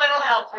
Little help.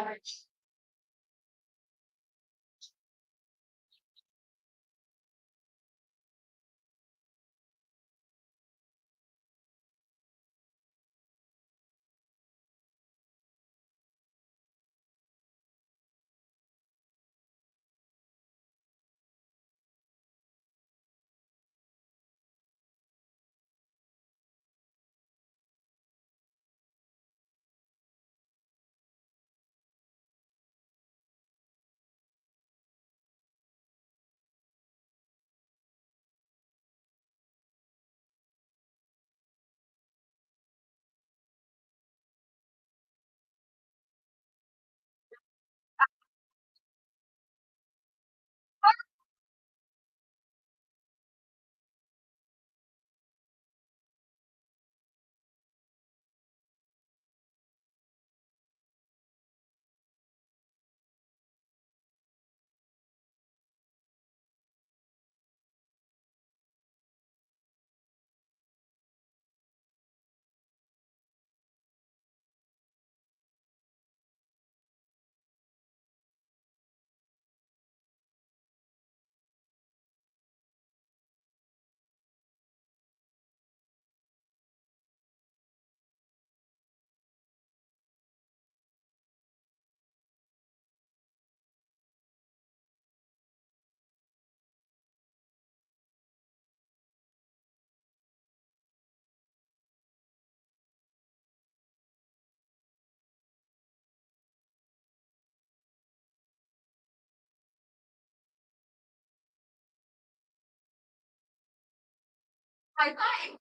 Bye-bye.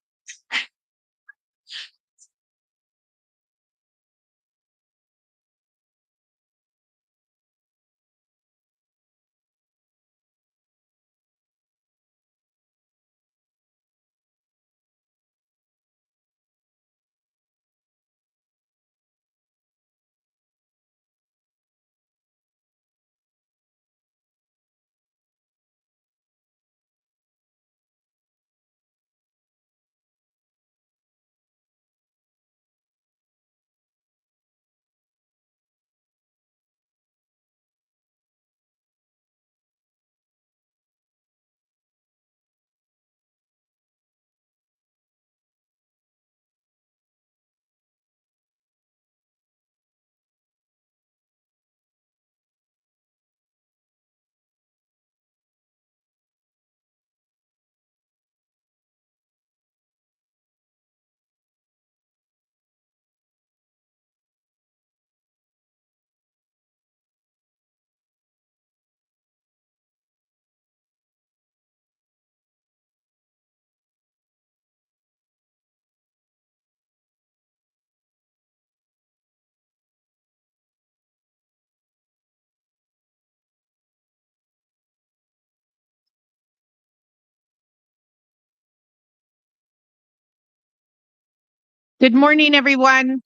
Good morning, everyone.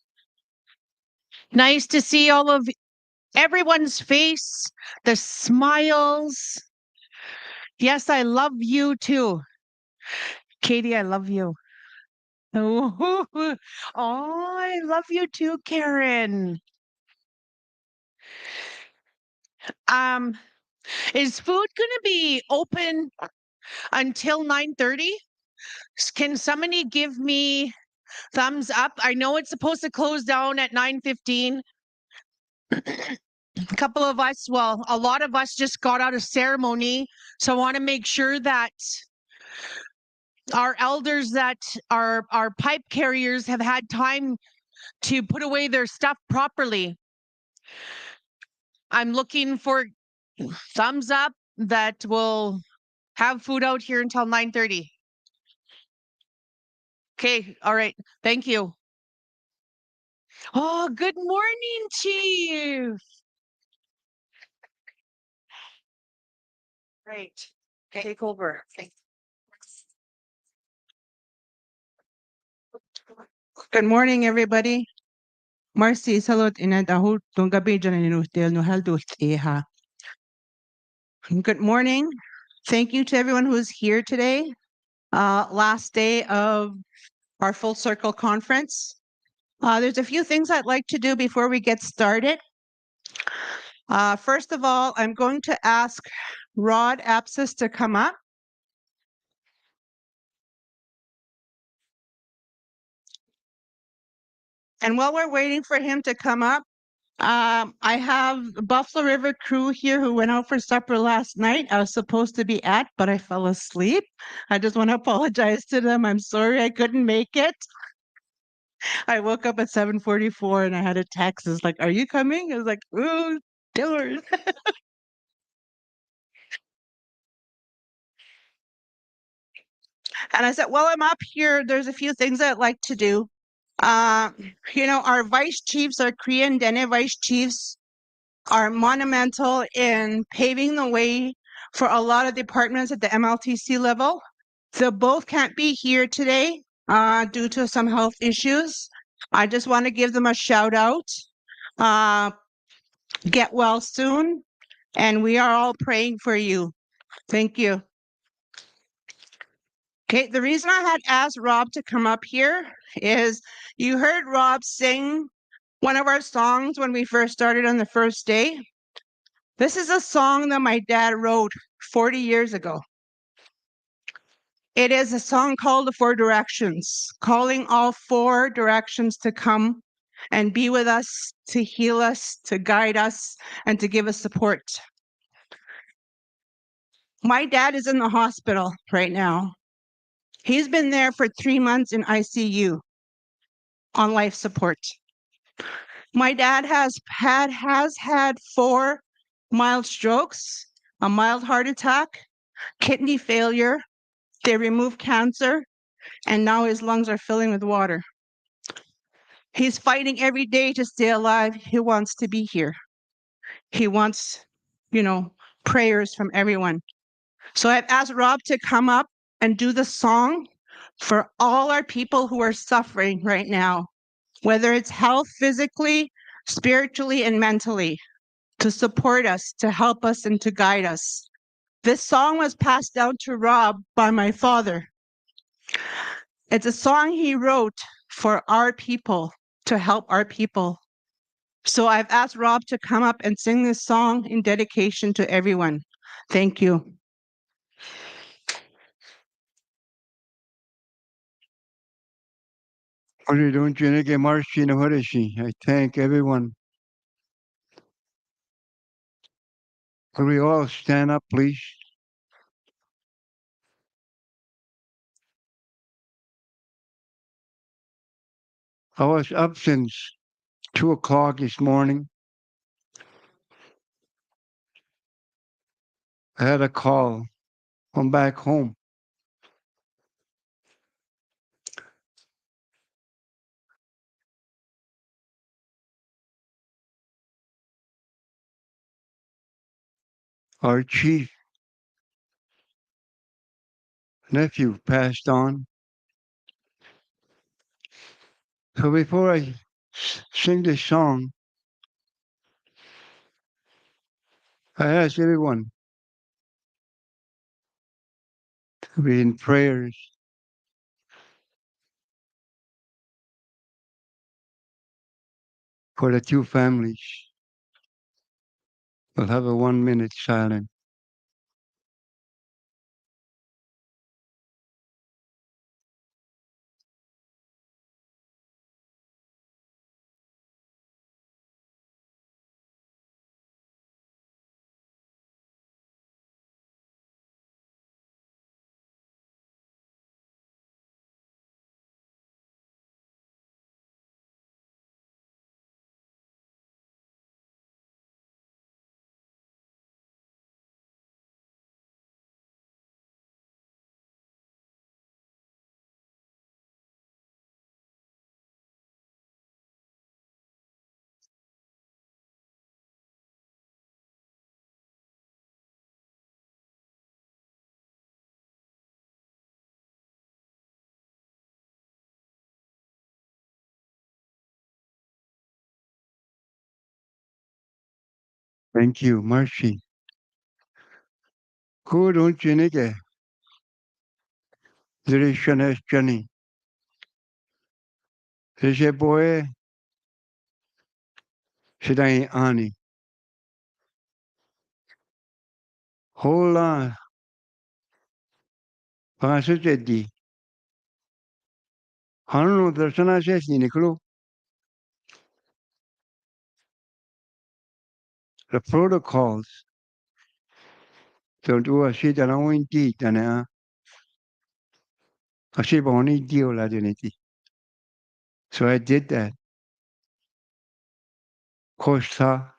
Nice to see all of everyone's face, the smiles. Yes, I love you too. Katie, I love you. Oh, I love you too, Karen. Um, is food gonna be open until 9:30? Can somebody give me thumbs up? I know it's supposed to close down at 9:15. A couple of us, well, a lot of us just got out of ceremony. So I want to make sure that our elders that are our pipe carriers have had time to put away their stuff properly. I'm looking for thumbs up that will have food out here until 9:30. Okay, all right. Thank you. Oh, good morning, Chief. Great. Take over. Good morning, everybody. Marcy, salot inadahul tong gabi dyan inuhtil no haldo iha. Good morning. Thank you to everyone who is here today. Last day of our Full Circle Conference. There's a few things I'd like to do before we get started. First of all, I'm going to ask Rod Apsis to come up. And while we're waiting for him to come up, I have Buffalo River crew here who went out for supper last night. I was supposed to be at, but I fell asleep. I just want to apologize to them. I'm sorry I couldn't make it. I woke up at 7:44 and I had a text. It's like, "Are you coming?" I was like, "Ooh, darn." And I said, "Well, I'm up here. There's a few things I'd like to do. Uh, our vice chiefs, our Korean Dene vice chiefs, are monumental in paving the way for a lot of departments at the MLTC level. They both can't be here today due to some health issues. I just want to give them a shout out. Uh, get well soon, and we are all praying for you. Thank you." Okay, the reason I had asked Rob to come up here is you heard Rob sing one of our songs when we first started on the first day. This is a song that my dad wrote 40 years ago. It is a song called The Four Directions, calling all four directions to come and be with us, to heal us, to guide us, and to give us support. My dad is in the hospital right now. He's been there for 3 months in ICU on life support. My dad has had 4 mild strokes, a mild heart attack, kidney failure. They removed cancer, and now his lungs are filling with water. He's fighting every day to stay alive. He wants to be here. He wants, prayers from everyone. So I've asked Rob to come up and do the song for all our people who are suffering right now, whether it's health physically, spiritually, and mentally, to support us, to help us, and to guide us. This song was passed down to Rob by my father. It's a song he wrote for our people, to help our people. So I've asked Rob to come up and sing this song in dedication to everyone. Thank you. What are you doing, Jenike Marshi and Horishi? I thank everyone. Could we all stand up, please? I was up since 2 o'clock this morning. I had a call from back home. Our chief nephew passed on. So before I sing this song, I ask everyone to be in prayers for the two families. We'll have a 1-minute silence. Thank you, Marcy. Kudun Chinike. Zirishanesh Chani. Ese boy, Shidai Ani. Hold on. Pasutedi. Hanu Darsana says Niklu. The protocols. Don't do a shit and I won't eat and a ship only deal ladinity. So I did that. Costa.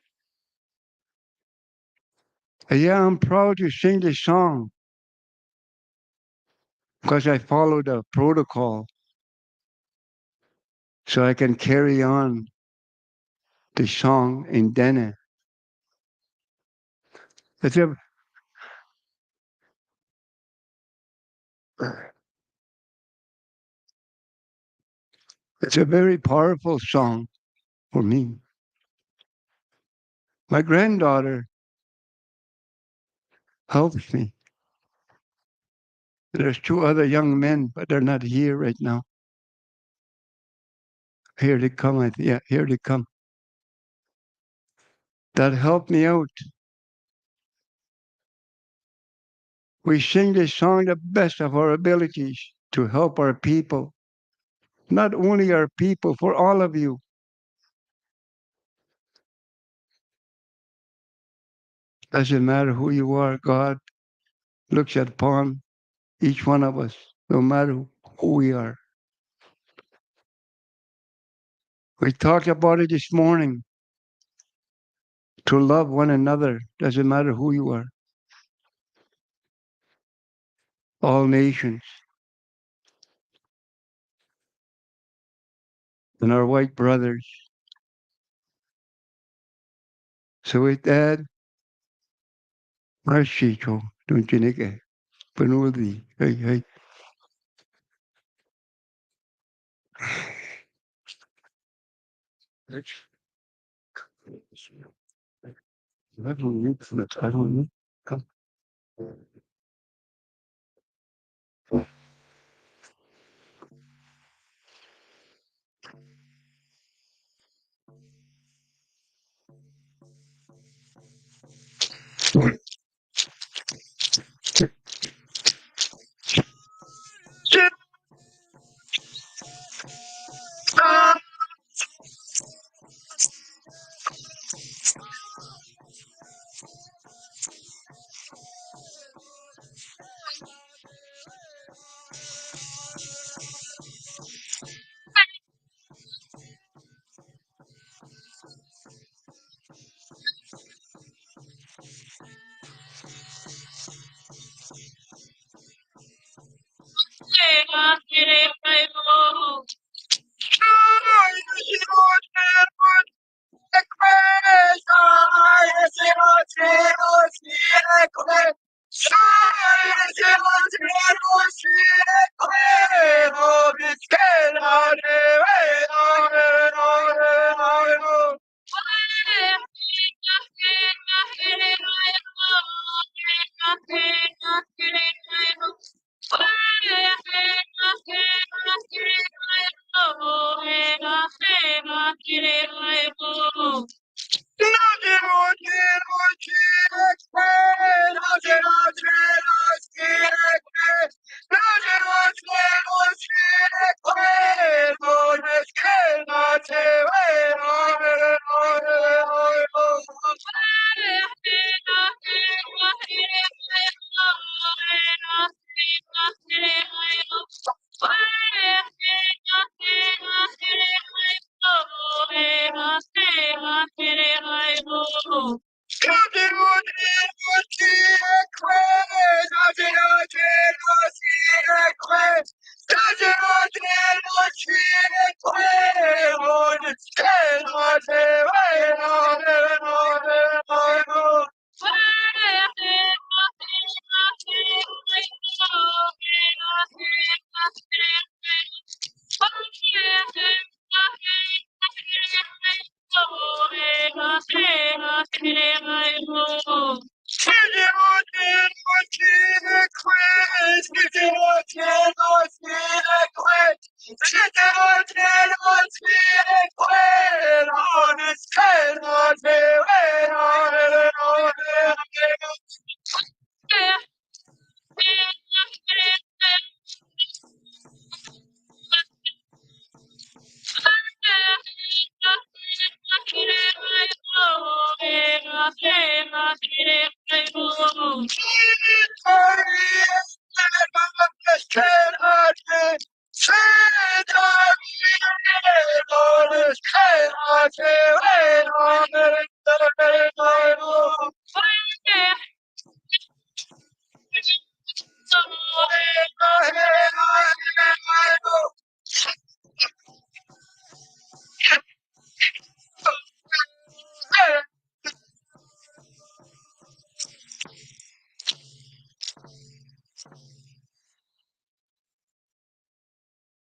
Yeah, I'm proud to sing this song because I followed the protocol so I can carry on the song in Dene. It's a, it's a very powerful song for me. My granddaughter helps me. There's two other young men, but they're not here right now. Here they come. Yeah, here they come. That helped me out. We sing this song the best of our abilities to help our people. Not only our people, for all of you. Doesn't matter who you are, God looks upon each one of us, no matter who we are. We talked about it this morning. To love one another, doesn't matter who you are. All nations. And our white brothers. So with that, Marshito, don't you think? Panuldi, hey. I don't need it. I don't need. Come.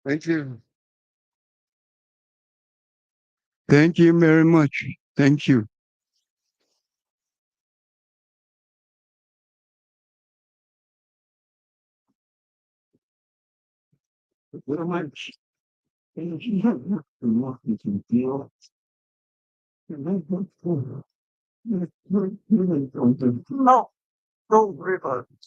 Thank you. Thank you very much. Thank you. Very much. No, don't worry about it.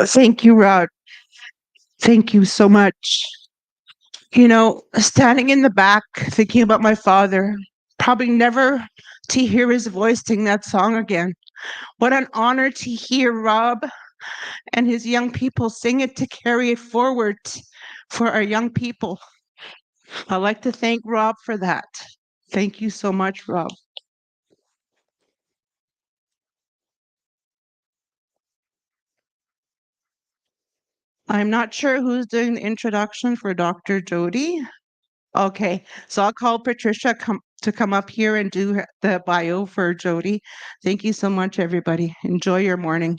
Thank you, Rod. Thank you so much. You know, standing in the back, thinking about my father, probably never to hear his voice sing that song again. What an honor to hear Rob and his young people sing it to carry it forward for our young people. I'd like to thank Rob for that. Thank you so much, Rob. I'm not sure who's doing the introduction for Dr. Jody. Okay, so I'll call Patricia to come up here and do the bio for Jody. Thank you so much, everybody. Enjoy your morning.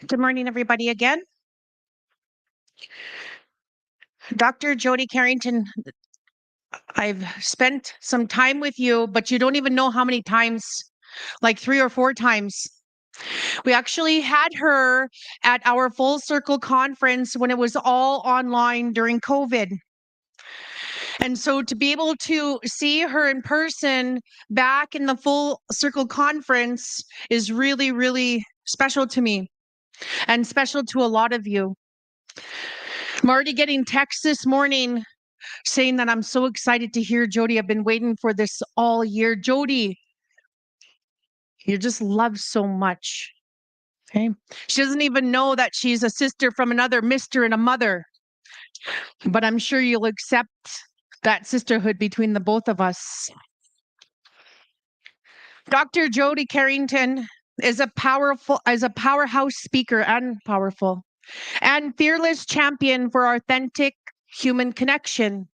Good morning, everybody, again. Dr. Jody Carrington, I've spent some time with you, but you don't even know how many times, like 3 or 4 times. We actually had her at our Full Circle conference when it was all online during COVID. And so to be able to see her in person back in the Full Circle conference is really, really special to me and special to a lot of you. I'm already getting texts this morning saying that I'm so excited to hear Jody. I've been waiting for this all year. Jody, you're just loved so much. Okay. She doesn't even know that she's a sister from another mister and a mother. But I'm sure you'll accept that sisterhood between the both of us. Dr. Jody Carrington is a powerhouse speaker and powerful and fearless champion for authentic human connection.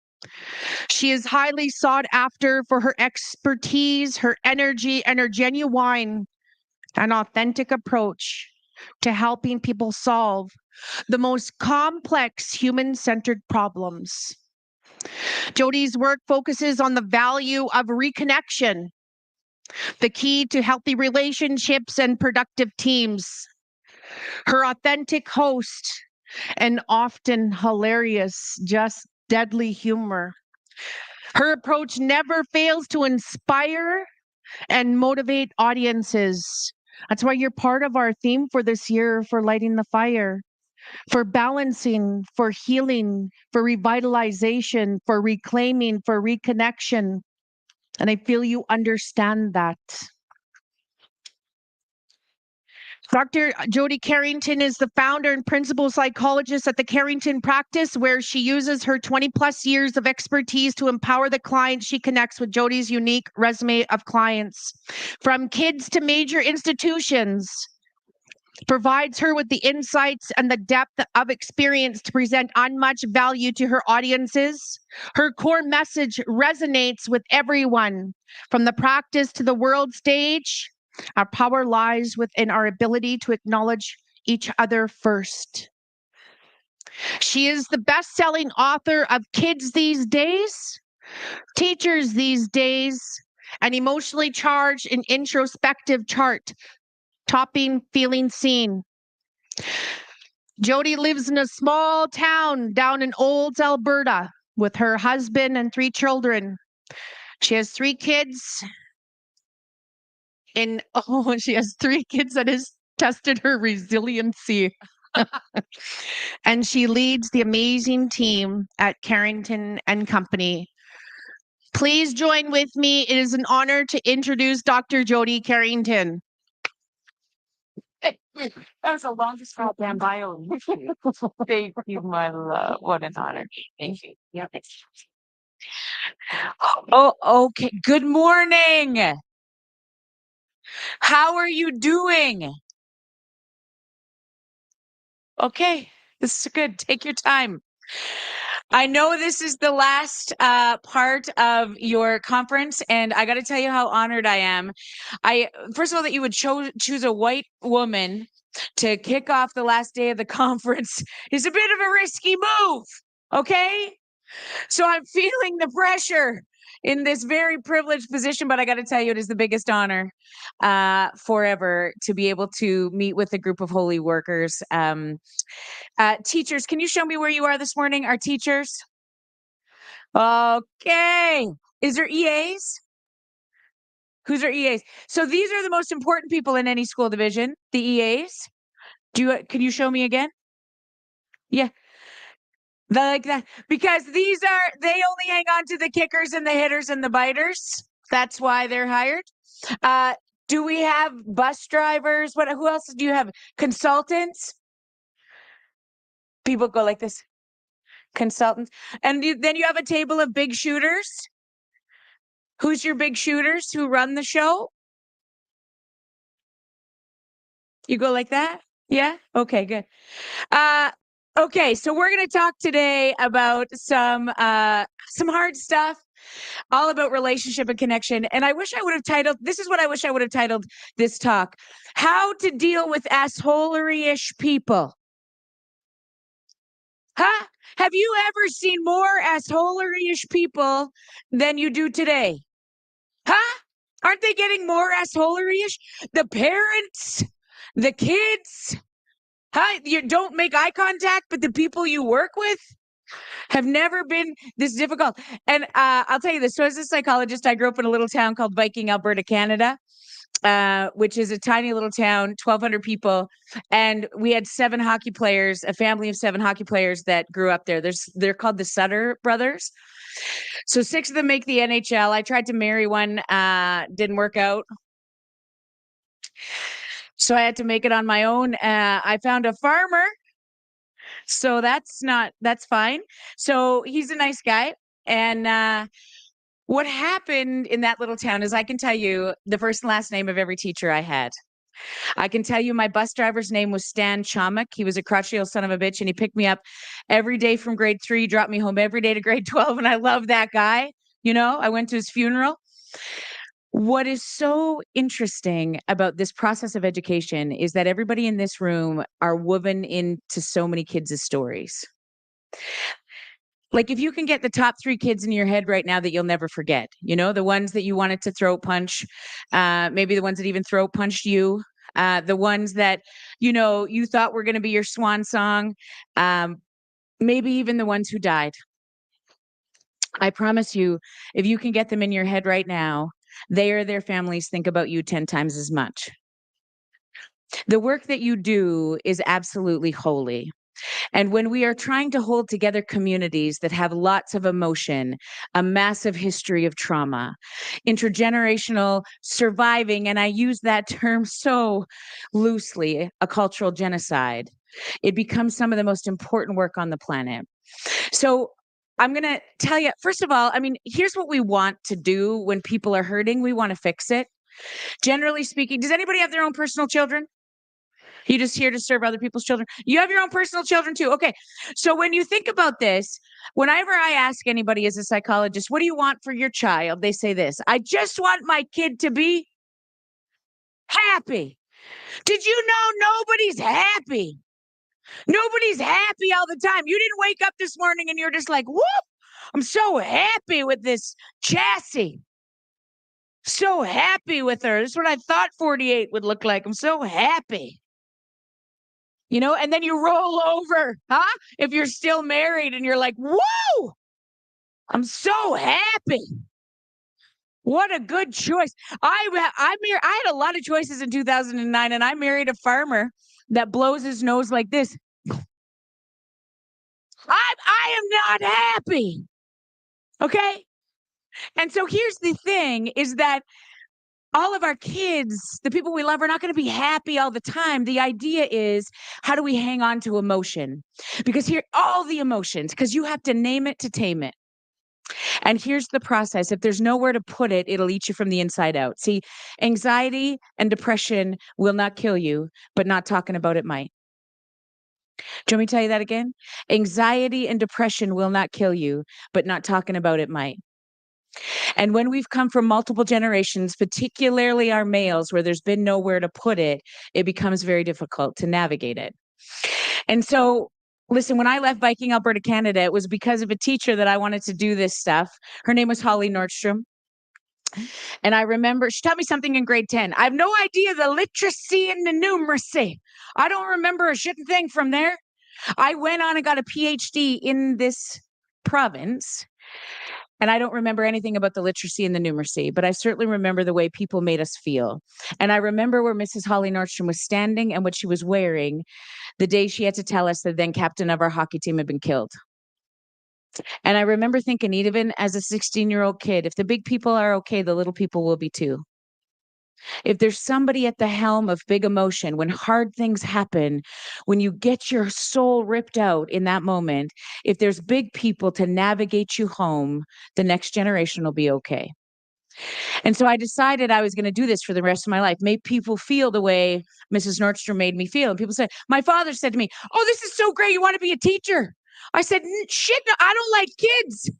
She is highly sought after for her expertise, her energy, and her genuine and authentic approach to helping people solve the most complex human-centered problems. Jody's work focuses on the value of reconnection, the key to healthy relationships and productive teams. Her authentic host and often hilarious, just deadly humor. Her approach never fails to inspire and motivate audiences. That's why you're part of our theme for this year for Lighting the Fire, for balancing, for healing, for revitalization, for reclaiming, for reconnection. And I feel you understand that. Dr. Jody Carrington is the founder and principal psychologist at the Carrington Practice, where she uses her 20 plus years of expertise to empower the clients she connects with. Jody's unique resume of clients, from kids to major institutions, provides her with the insights and the depth of experience to present unmatched value to her audiences. Her core message resonates with everyone, from the practice to the world stage. Our power lies within our ability to acknowledge each other first. She is the best-selling author of Kids These Days, Teachers These Days, an emotionally charged and introspective chart topping feeling seen. Jody lives in a small town down in Olds, Alberta, with her husband and 3 children. She has 3 kids. She has 3 kids that has tested her resiliency. And she leads the amazing team at Carrington and Company. Please join with me. It is an honor to introduce Dr. Jody Carrington. That was the longest goddamn bio. Thank you, my love. What an honor. Thank you. Yep. Oh, okay. Good morning. How are you doing? Okay, this is good. Take your time. I know this is the last part of your conference, and I got to tell you how honored I am. First of all, that you would choose a white woman to kick off the last day of the conference is a bit of a risky move. Okay, so I'm feeling the pressure in this very privileged position, but I got to tell you, it is the biggest honor forever to be able to meet with a group of holy workers. Teachers, can you show me where you are this morning? Our teachers? Okay. Is there EAs? Who's our EAs? So these are the most important people in any school division, the EAs. Can you show me again? Yeah. Like that. Because they only hang on to the kickers and the hitters and the biters. That's why they're hired. Do we have bus drivers? Who else do you have? Consultants? People go like this. Consultants. And then you have a table of big shooters. Who's your big shooters who run the show? You go like that? Yeah? Okay, good. Okay, so we're going to talk today about some hard stuff, all about relationship and connection. And this is what I wish I would have titled this talk: How to Deal with Assholery-ish People. Huh? Have you ever seen more assholery-ish people than you do today? Huh? Aren't they getting more assholery-ish? The parents, the kids. Huh? You don't make eye contact, but the people you work with have never been this difficult. And I'll tell you this. So as a psychologist, I grew up in a little town called Viking, Alberta, Canada, which is a tiny little town, 1,200 people. And we had 7 hockey players, a family of 7 hockey players that grew up there. They're called the Sutter brothers. So 6 of them make the NHL. I tried to marry one, didn't work out. So I had to make it on my own. I found a farmer. So that's fine. So he's a nice guy. And what happened in that little town is, I can tell you the first and last name of every teacher I had. I can tell you my bus driver's name was Stan Chomuk. He was a crotchety old son of a bitch, and he picked me up every day from grade 3, dropped me home every day to grade 12. And I love that guy. I went to his funeral. What is so interesting about this process of education is that everybody in this room are woven into so many kids' stories. Like, if you can get the top 3 kids in your head right now that you'll never forget, the ones that you wanted to throat punch, maybe the ones that even throat punched you, the ones that, you thought were going to be your swan song, maybe even the ones who died. I promise you, if you can get them in your head right now, they or their families think about you 10 times as much. The work that you do is absolutely holy. And when we are trying to hold together communities that have lots of emotion, a massive history of trauma, intergenerational surviving, and I use that term so loosely, a cultural genocide, it becomes some of the most important work on the planet. So I'm going to tell you, first of all, here's what we want to do when people are hurting. We want to fix it. Generally speaking, does anybody have their own personal children? You're just here to serve other people's children. You have your own personal children too. Okay. So when you think about this, whenever I ask anybody as a psychologist, what do you want for your child? They say this: I just want my kid to be happy. Did you know nobody's happy? Nobody's happy all the time. You didn't wake up this morning and you're just like, whoop, I'm so happy with this chassis. So happy with her. This is what I thought 48 would look like. I'm so happy. You know, and then you roll over, huh? If you're still married and you're like, whoa, I'm so happy. What a good choice. I had a lot of choices in 2009, and I married a farmer that blows his nose like this. I am not happy. Okay. And so here's the thing is that all of our kids, the people we love, are not going to be happy all the time. The idea is, how do we hang on to emotion? Because here, all the emotions, because you have to name it to tame it. And here's the process. If there's nowhere to put it, it'll eat you from the inside out. See, anxiety and depression will not kill you, but not talking about it might. Do you want me to tell you that again? Anxiety and depression will not kill you, but not talking about it might. And when we've come from multiple generations, particularly our males, where there's been nowhere to put it, it becomes very difficult to navigate it. And so, listen, when I left Viking, Alberta, Canada, it was because of a teacher that I wanted to do this stuff. Her name was Holly Nordstrom. And I remember she taught me something in grade 10. I have no idea the literacy and the numeracy. I don't remember a shit thing from there. I went on and got a PhD in this province. And I don't remember anything about the literacy and the numeracy, but I certainly remember the way people made us feel. And I remember where Mrs. Holly Nordstrom was standing and what she was wearing the day she had to tell us the then captain of our hockey team had been killed. And I remember thinking, even as a 16-year-old kid, if the big people are okay, the little people will be too. If there's somebody at the helm of big emotion, when hard things happen, when you get your soul ripped out in that moment, if there's big people to navigate you home, the next generation will be okay. And so I decided I was going to do this for the rest of my life, make people feel the way Mrs. Nordstrom made me feel. And people said, my father said to me, oh, this is so great. You want to be a teacher? I said, shit, no, I don't like kids.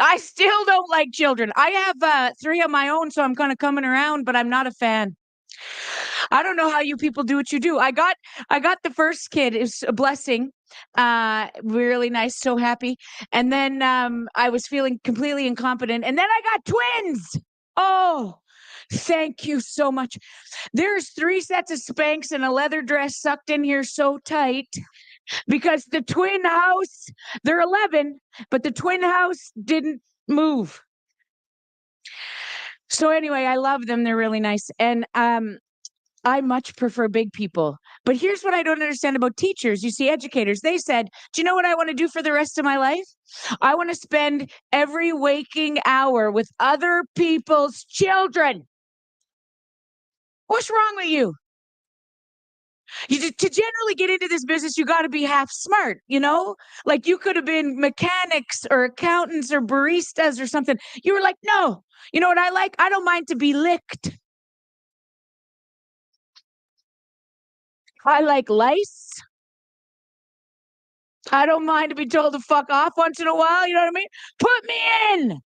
I still don't like children. I have 3 of my own, so I'm kind of coming around, but I'm not a fan. I don't know how you people do what you do. I got the first kid. It's a blessing. Really nice, so happy. And then I was feeling completely incompetent. And then I got twins. Oh, thank you so much. There's 3 sets of Spanx and a leather dress sucked in here so tight. Because the twin house, they're 11, but the twin house didn't move. So anyway, I love them. They're really nice. And I much prefer big people. But here's what I don't understand about teachers. You see, educators, they said, do you know what I want to do for the rest of my life? I want to spend every waking hour with other people's children. What's wrong with you? To generally get into this business, you got to be half smart, you know? Like you could have been mechanics or accountants or baristas or something. You were like, no, you know what I like? I don't mind to be licked. I like lice. I don't mind to be told to fuck off once in a while. You know what I mean? Put me in.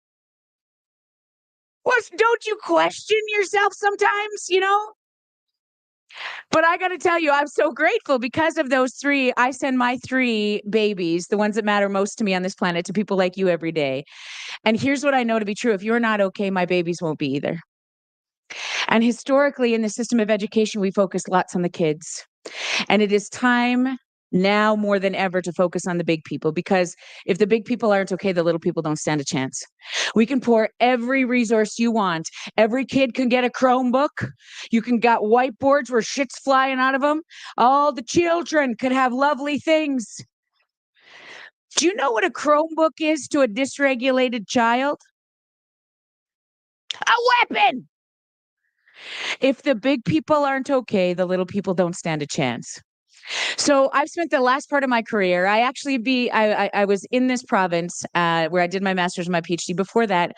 Don't you question yourself sometimes, you know? But I got to tell you, I'm so grateful because of those 3. I send my 3 babies, the ones that matter most to me on this planet, to people like you every day. And here's what I know to be true. If you're not okay, my babies won't be either. And historically, in the system of education, we focus lots on the kids. And it is time now more than ever to focus on the big people, because if the big people aren't okay, the little people don't stand a chance. We can pour every resource you want. Every kid can get a Chromebook. You can got whiteboards where shit's flying out of them. All the children could have lovely things. Do you know what a Chromebook is to a dysregulated child? A weapon. If the big people aren't okay, the little people don't stand a chance. So I've spent the last part of my career. I was in this province where I did my master's and my PhD. Before that,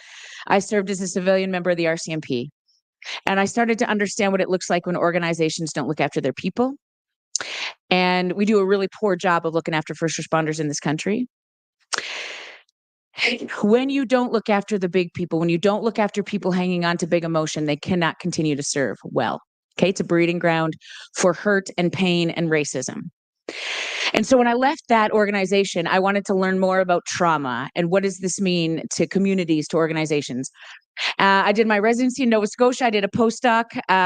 I served as a civilian member of the RCMP. And I started to understand what it looks like when organizations don't look after their people. And we do a really poor job of looking after first responders in this country. When you don't look after the big people, when you don't look after people hanging on to big emotion, they cannot continue to serve well. Okay, it's a breeding ground for hurt and pain and racism. And so when I left that organization, I wanted to learn more about trauma and what does this mean to communities, to organizations. I did my residency in Nova Scotia. I did a postdoc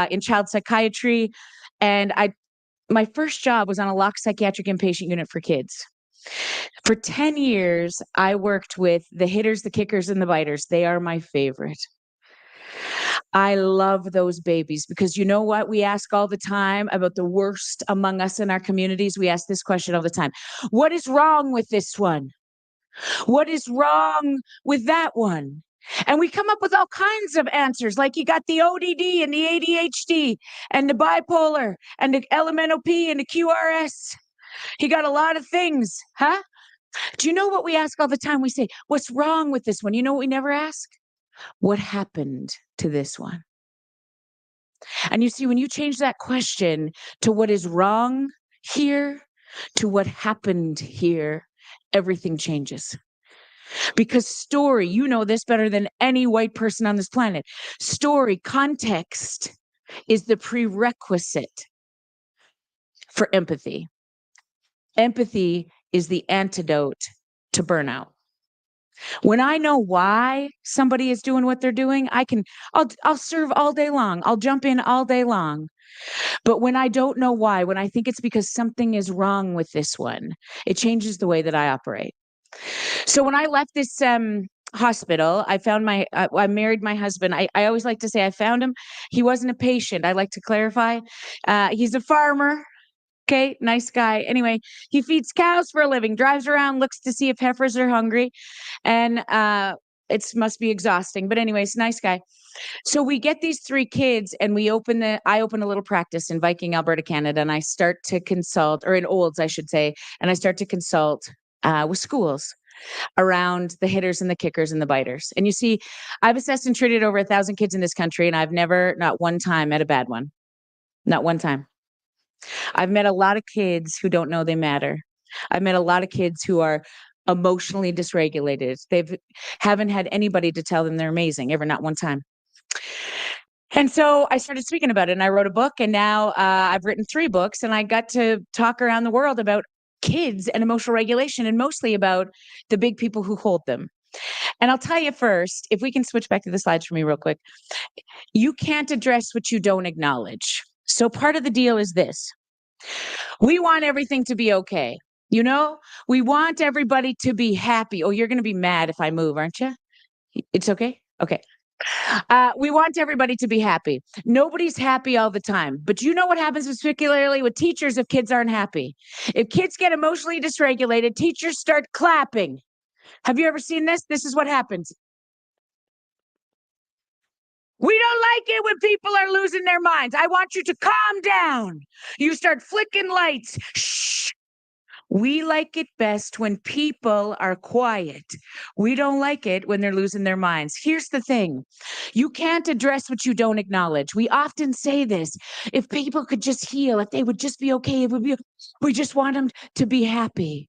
in child psychiatry, and my first job was on a locked psychiatric inpatient unit for kids. For 10 years, I worked with the hitters, the kickers, and the biters. They are my favorite. I love those babies because you know what we ask all the time about the worst among us in our communities? We ask this question all the time. What is wrong with this one? What is wrong with that one? And we come up with all kinds of answers, like you got the ODD and the ADHD and the bipolar and the LMNOP and the QRS. He got a lot of things, huh? Do you know what we ask all the time? We say, what's wrong with this one? You know what we never ask? What happened to this one? And you see, when you change that question to what is wrong here, to what happened here, everything changes. Because story, you know this better than any white person on this planet. Story, context is the prerequisite for empathy. Empathy is the antidote to burnout. When I know why somebody is doing what they're doing, I'll serve all day long. I'll jump in all day long. But when I don't know why, when I think it's because something is wrong with this one, it changes the way that I operate. So when I left this hospital, I married my husband. I always like to say I found him. He wasn't a patient. I like to clarify. He's a farmer. Okay, nice guy. Anyway, he feeds cows for a living, drives around, looks to see if heifers are hungry, and it must be exhausting. But anyways, nice guy. So we get these 3 kids, and I open a little practice in Viking, Alberta, Canada, and I start to consult, or in Olds, I should say, and I start to consult with schools around the hitters and the kickers and the biters. And you see, I've assessed and treated over 1,000 kids in this country, and I've never, not one time, met a bad one. Not one time. I've met a lot of kids who don't know they matter. I've met a lot of kids who are emotionally dysregulated. Haven't had anybody to tell them they're amazing, ever, not one time. And so I started speaking about it, and I wrote a book, and now I've written 3 books, and I got to talk around the world about kids and emotional regulation, and mostly about the big people who hold them. And I'll tell you first, if we can switch back to the slides for me real quick, you can't address what you don't acknowledge. So part of the deal is this. We want everything to be okay. You know, we want everybody to be happy. Oh, you're going to be mad if I move, aren't you? It's okay? Okay. We want everybody to be happy. Nobody's happy all the time. But you know what happens particularly with teachers if kids aren't happy? If kids get emotionally dysregulated, teachers start clapping. Have you ever seen this? This is what happens. We don't like it when people are losing their minds. I want you to calm down. You start flicking lights. Shh. We like it best when people are quiet. We don't like it when they're losing their minds. Here's the thing. You can't address what you don't acknowledge. We often say this. If people could just heal, if they would just be okay, we just want them to be happy.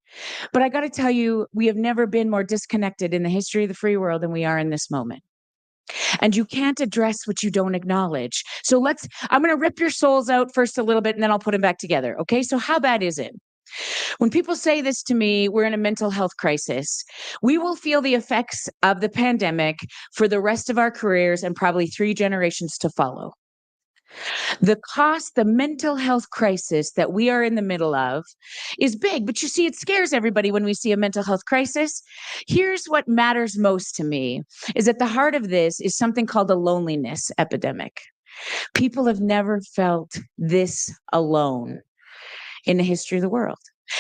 But I got to tell you, we have never been more disconnected in the history of the free world than we are in this moment. And you can't address what you don't acknowledge. So I'm going to rip your souls out first a little bit, and then I'll put them back together. Okay. So how bad is it? When people say this to me, we're in a mental health crisis. We will feel the effects of the pandemic for the rest of our careers and probably 3 generations to follow. The mental health crisis that we are in the middle of is big, but you see, it scares everybody when we see a mental health crisis. Here's what matters most to me is at the heart of this is something called a loneliness epidemic. People have never felt this alone in the history of the world.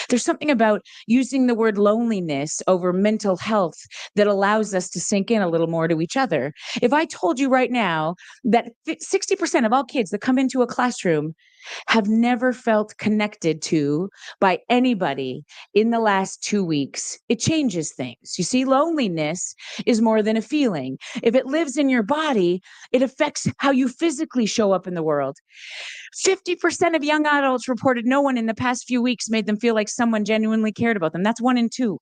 There's something about using the word loneliness over mental health that allows us to sink in a little more to each other. If I told you right now that 60% of all kids that come into a classroom have never felt connected to by anybody in the last 2 weeks, it changes things. You see, loneliness is more than a feeling. If it lives in your body, it affects how you physically show up in the world. 50% of young adults reported no one in the past few weeks made them feel like someone genuinely cared about them. That's 1 in 2.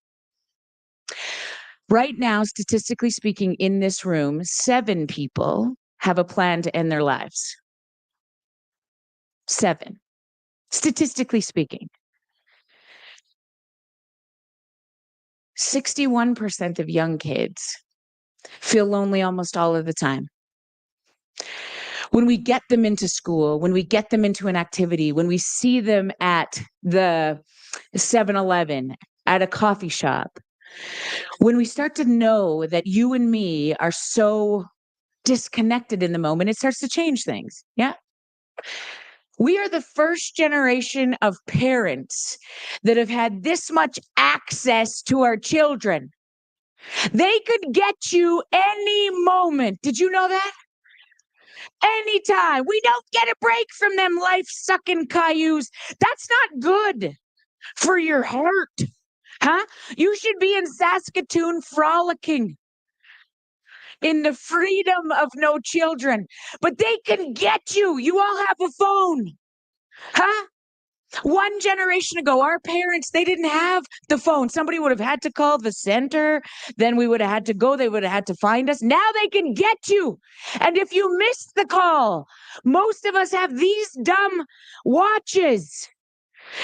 Right now, statistically speaking, in this room, 7 people have a plan to end their lives. 7, statistically speaking. 61% of young kids feel lonely almost all of the time. When we get them into school, when we get them into an activity, when we see them at the 7-Eleven, at a coffee shop, when we start to know that you and me are so disconnected in the moment, it starts to change things. Yeah. We are the first generation of parents that have had this much access to our children. They could get you any moment. Did you know that? Anytime. We don't get a break from them life-sucking cayuse. That's not good for your heart. Huh? You should be in Saskatoon frolicking in the freedom of no children. But they can get you. You all have a phone. Huh? One generation ago, our parents, they didn't have the phone. Somebody would have had to call the center. Then we would have had to go. They would have had to find us. Now they can get you. And if you missed the call, most of us have these dumb watches.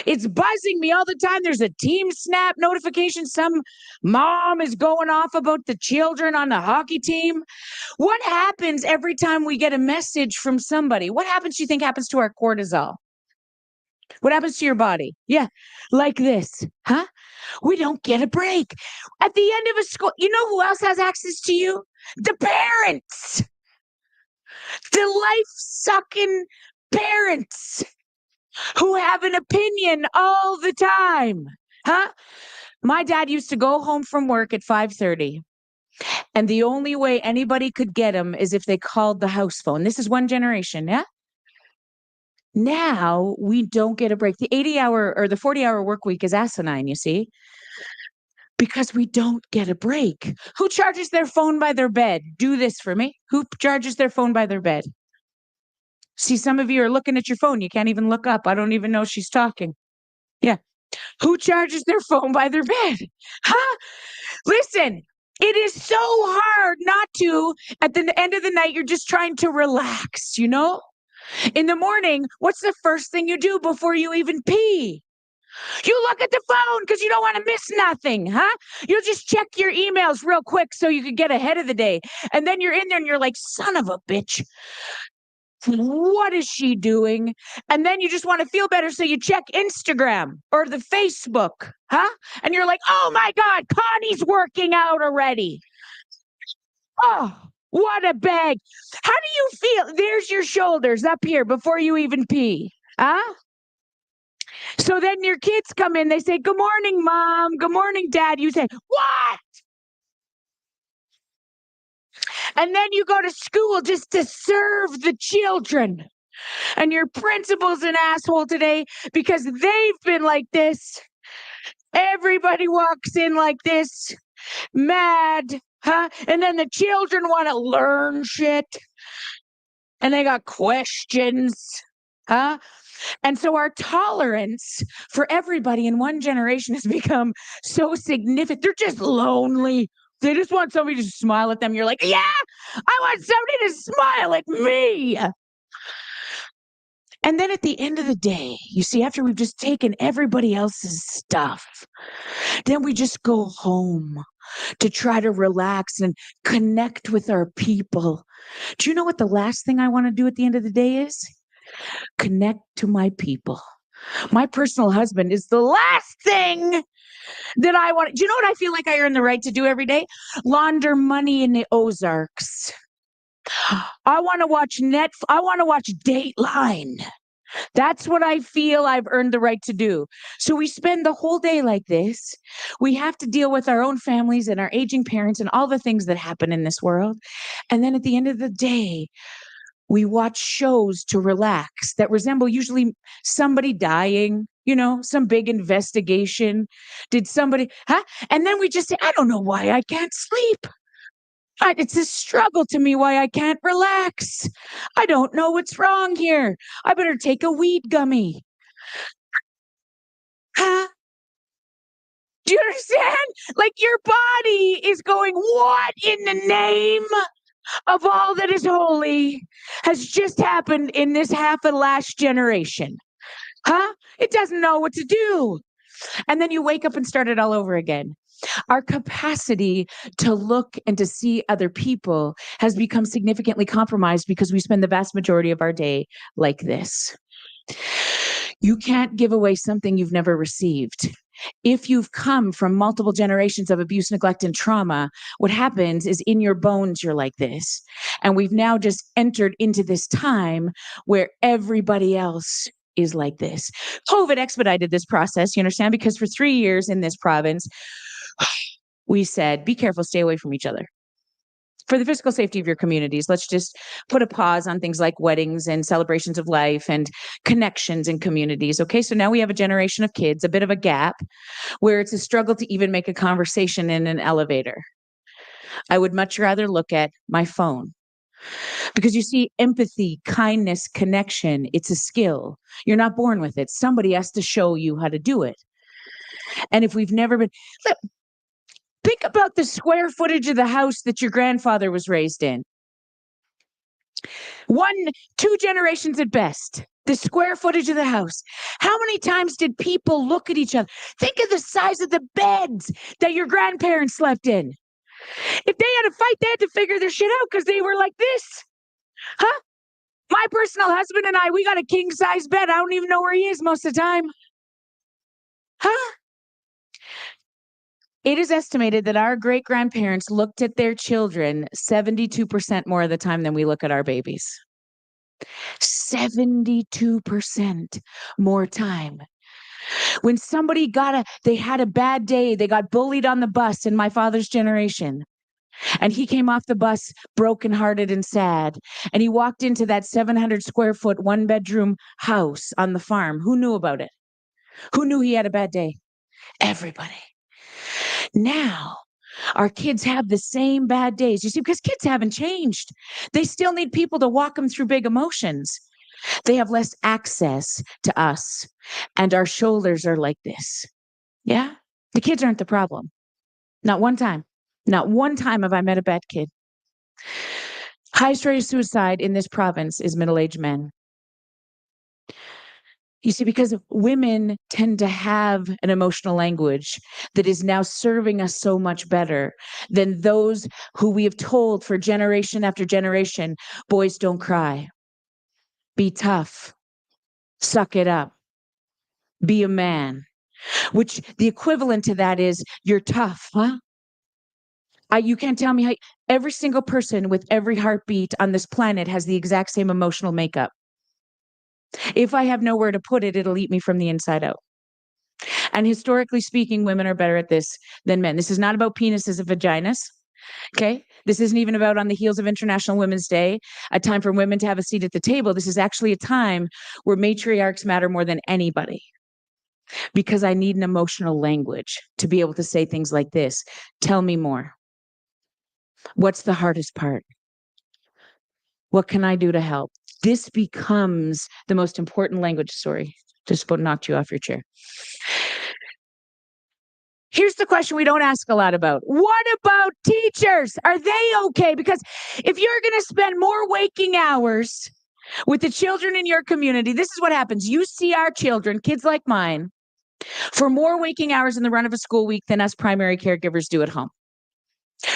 It's buzzing me all the time. There's a team snap notification. Some mom is going off about the children on the hockey team. What happens every time we get a message from somebody? What happens, do you think happens to our cortisol? What happens to your body? Yeah, like this, huh? We don't get a break. At the end of a school, you know who else has access to you? The parents. The life-sucking parents who have an opinion all the time, huh? My dad used to go home from work at 5:30, and the only way anybody could get him is if they called the house phone. This is one generation, yeah? Now we don't get a break. The 80-hour or the 40-hour work week is asinine, you see, because we don't get a break. Who charges their phone by their bed? Do this for me. Who charges their phone by their bed? See, some of you are looking at your phone. You can't even look up. I don't even know she's talking. Yeah. Who charges their phone by their bed? Huh? Listen, it is so hard not to. At the end of the night, you're just trying to relax, you know? In the morning, what's the first thing you do before you even pee? You look at the phone because you don't want to miss nothing, huh? You'll just check your emails real quick so you can get ahead of the day. And then you're in there and you're like, son of a bitch. What is she doing? And then you just want to feel better. So you check Instagram or the Facebook, huh? And you're like, oh my God, Connie's working out already. Oh, what a bag. How do you feel? There's your shoulders up here before you even pee, huh? So then your kids come in, they say, good morning, Mom. Good morning, Dad. You say, what? And then you go to school just to serve the children. And your principal's an asshole today because they've been like this. Everybody walks in like this, mad, huh? And then the children want to learn shit. And they got questions, huh? And so our tolerance for everybody in one generation has become so significant. They're just lonely. They just want somebody to smile at them. You're like, yeah, I want somebody to smile at me. And then at the end of the day, you see, after we've just taken everybody else's stuff, then we just go home to try to relax and connect with our people. Do you know what the last thing I want to do at the end of the day is? Connect to my people. My personal husband is the last thing that I want. Do you know what I feel like I earn the right to do every day? Launder money in the Ozarks. I want to watch I want to watch Dateline. That's what I feel I've earned the right to do. So we spend the whole day like this. We have to deal with our own families and our aging parents and all the things that happen in this world. And then at the end of the day, we watch shows to relax that resemble usually somebody dying, you know, some big investigation. Did somebody, huh? And then we just say, I don't know why I can't sleep. It's a struggle to me why I can't relax. I don't know what's wrong here. I better take a weed gummy. Huh? Do you understand? Like your body is going, what in the name of all that is holy has just happened in this half of last generation? Huh? It doesn't know what to do. And then you wake up and start it all over again. Our capacity to look and to see other people has become significantly compromised because we spend the vast majority of our day like this. You can't give away something you've never received. If you've come from multiple generations of abuse, neglect, and trauma, what happens is in your bones, you're like this. And we've now just entered into this time where everybody else is like this. COVID expedited this process, you understand? Because for 3 years in this province, we said, be careful, stay away from each other. For the physical safety of your communities, let's just put a pause on things like weddings and celebrations of life and connections in communities. Okay, so now we have a generation of kids, a bit of a gap, where it's a struggle to even make a conversation in an elevator. I would much rather look at my phone. Because you see, empathy, kindness, connection, it's a skill. You're not born with it. Somebody has to show you how to do it. And if we've never been, look, think about the square footage of the house that your grandfather was raised in. 1, 2 generations at best. The square footage of the house. How many times did people look at each other? Think of the size of the beds that your grandparents slept in. If they had to fight, they had to figure their shit out because they were like this. Huh? My personal husband and I, we got a king size bed. I don't even know where he is most of the time. Huh? It is estimated that our great grandparents looked at their children 72% more of the time than we look at our babies. 72% more time. When somebody they had a bad day, they got bullied on the bus in my father's generation. And he came off the bus brokenhearted and sad. And he walked into that 700 square foot, 1-bedroom house on the farm. Who knew about it? Who knew he had a bad day? Everybody. Now, our kids have the same bad days. You see, because kids haven't changed. They still need people to walk them through big emotions. They have less access to us, and our shoulders are like this. Yeah? The kids aren't the problem. Not one time. Not one time have I met a bad kid. Highest rate of suicide in this province is middle-aged men. You see, because women tend to have an emotional language that is now serving us so much better than those who we have told for generation after generation, boys don't cry. Be tough. Suck it up. Be a man. Which the equivalent to that is, you're tough, huh? You can't tell me how every single person with every heartbeat on this planet has the exact same emotional makeup. If I have nowhere to put it, it'll eat me from the inside out. And historically speaking, women are better at this than men. This is not about penises and vaginas. Okay. This isn't even about on the heels of International Women's Day, a time for women to have a seat at the table. This is actually a time where matriarchs matter more than anybody. Because I need an emotional language to be able to say things like this. Tell me more. What's the hardest part? What can I do to help? This becomes the most important language. Sorry, just about knocked you off your chair. Here's the question we don't ask a lot about. What about teachers? Are they okay? Because if you're going to spend more waking hours with the children in your community, this is what happens. You see our children, kids like mine, for more waking hours in the run of a school week than us primary caregivers do at home.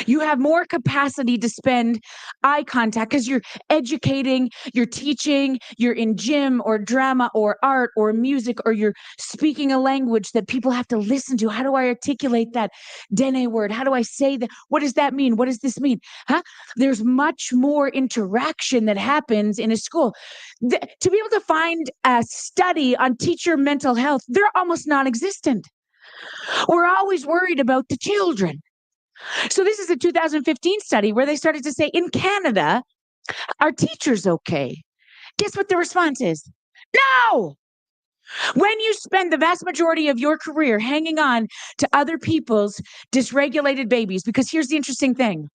You have more capacity to spend eye contact because you're educating, you're teaching, you're in gym or drama or art or music, or you're speaking a language that people have to listen to. How do I articulate that Dene word? How do I say that? What does that mean? What does this mean? Huh? There's much more interaction that happens in a school. To be able to find a study on teacher mental health, they're almost non-existent. We're always worried about the children. So this is a 2015 study where they started to say, in Canada, are teachers okay? Guess what the response is? No! When you spend the vast majority of your career hanging on to other people's dysregulated babies, because here's the interesting thing.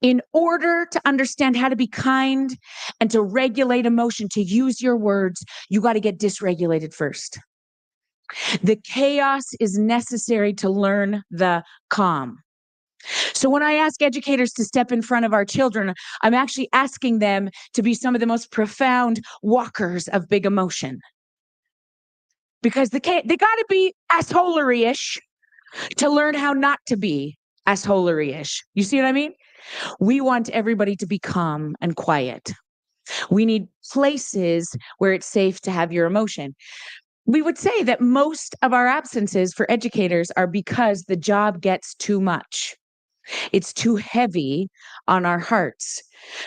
In order to understand how to be kind and to regulate emotion, to use your words, you got to get dysregulated first. The chaos is necessary to learn the calm. So when I ask educators to step in front of our children, I'm actually asking them to be some of the most profound walkers of big emotion. Because they got to be assholery-ish, to learn how not to be assholery-ish. You see what I mean? We want everybody to be calm and quiet. We need places where it's safe to have your emotion. We would say that most of our absences for educators are because the job gets too much. It's too heavy on our hearts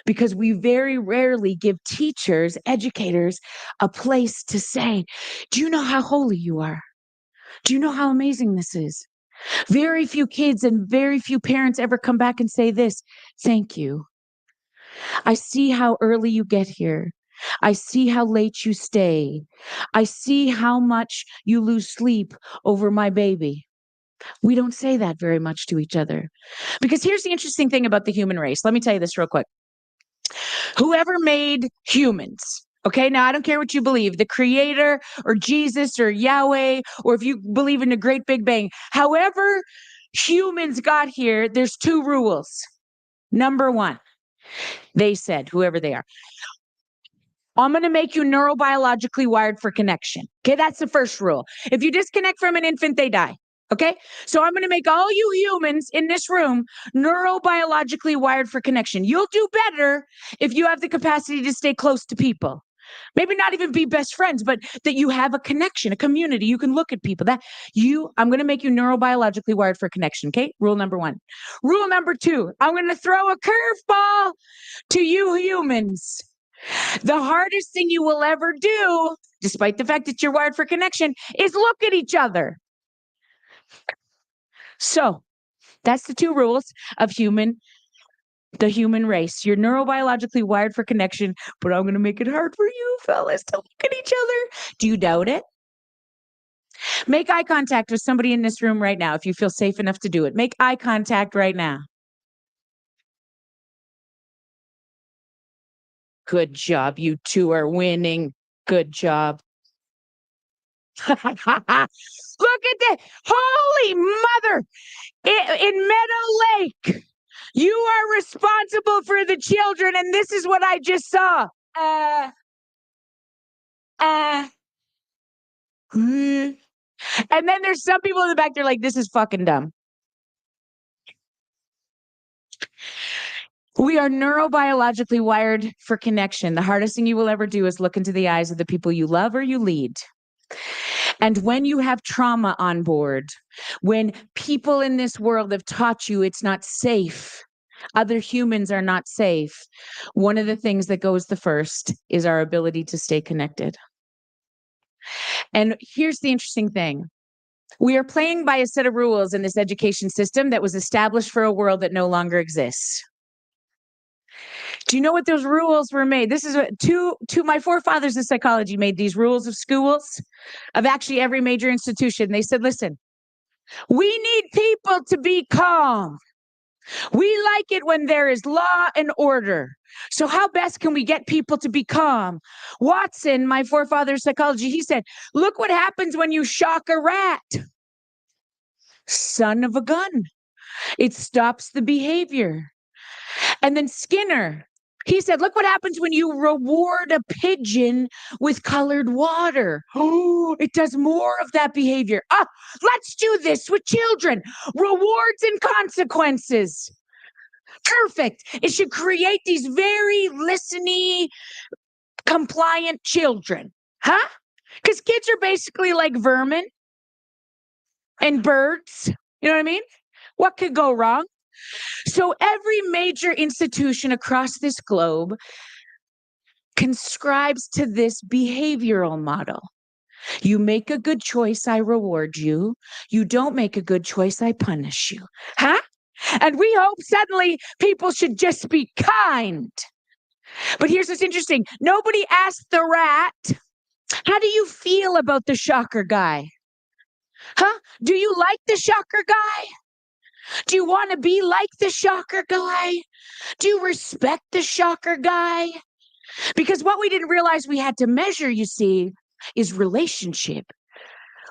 because we very rarely give teachers, educators, a place to say, do you know how holy you are? Do you know how amazing this is? Very few kids and very few parents ever come back and say this, thank you. I see how early you get here. I see how late you stay. I see how much you lose sleep over my baby. We don't say that very much to each other. Because here's the interesting thing about the human race. Let me tell you this real quick. Whoever made humans, okay, now I don't care what you believe, the creator or Jesus or Yahweh, or if you believe in the great big bang, however humans got here, there's two rules. Number one, they said, whoever they are, I'm going to make you neurobiologically wired for connection. Okay, that's the first rule. If you disconnect from an infant, they die. Okay, so I'm going to make all you humans in this room neurobiologically wired for connection. You'll do better if you have the capacity to stay close to people. Maybe not even be best friends, but that you have a connection, a community. You can look at people. I'm going to make you neurobiologically wired for connection. Okay, rule number one. Rule number two, I'm going to throw a curveball to you humans. The hardest thing you will ever do, despite the fact that you're wired for connection, is look at each other. So that's the two rules of the human race. You're neurobiologically wired for connection, but I'm going to make it hard for you fellas to look at each other. Do you doubt it? Make eye contact with somebody in this room right now if you feel safe enough to do it. Make eye contact right now. Good job. You two are winning. Good job. Look at that. Holy mother. In Meadow Lake, you are responsible for the children. And this is what I just saw. And then there's some people in the back, they're like, this is fucking dumb. We are neurobiologically wired for connection. The hardest thing you will ever do is look into the eyes of the people you love or you lead. And when you have trauma on board, when people in this world have taught you it's not safe, other humans are not safe, one of the things that goes the first is our ability to stay connected. And here's the interesting thing. We are playing by a set of rules in this education system that was established for a world that no longer exists. Do you know what those rules were made? This is my forefathers in psychology made these rules of schools, of actually every major institution. They said, listen, we need people to be calm. We like it when there is law and order. So how best can we get people to be calm? Watson, my forefather's psychology, he said, look what happens when you shock a rat. Son of a gun. It stops the behavior. And then Skinner, he said, look what happens when you reward a pigeon with colored water. Oh, it does more of that behavior. Let's do this with children. Rewards and consequences. Perfect. It should create these very listening, compliant children. Huh? Because kids are basically like vermin and birds. You know what I mean? What could go wrong? So every major institution across this globe conscribes to this behavioral model. You make a good choice, I reward you. You don't make a good choice, I punish you. Huh? And we hope suddenly people should just be kind. But here's what's interesting. Nobody asked the rat, how do you feel about the shocker guy? Huh? Do you like the shocker guy? Do you want to be like the shocker guy? Do you respect the shocker guy? Because what we didn't realize we had to measure, you see, is relationship.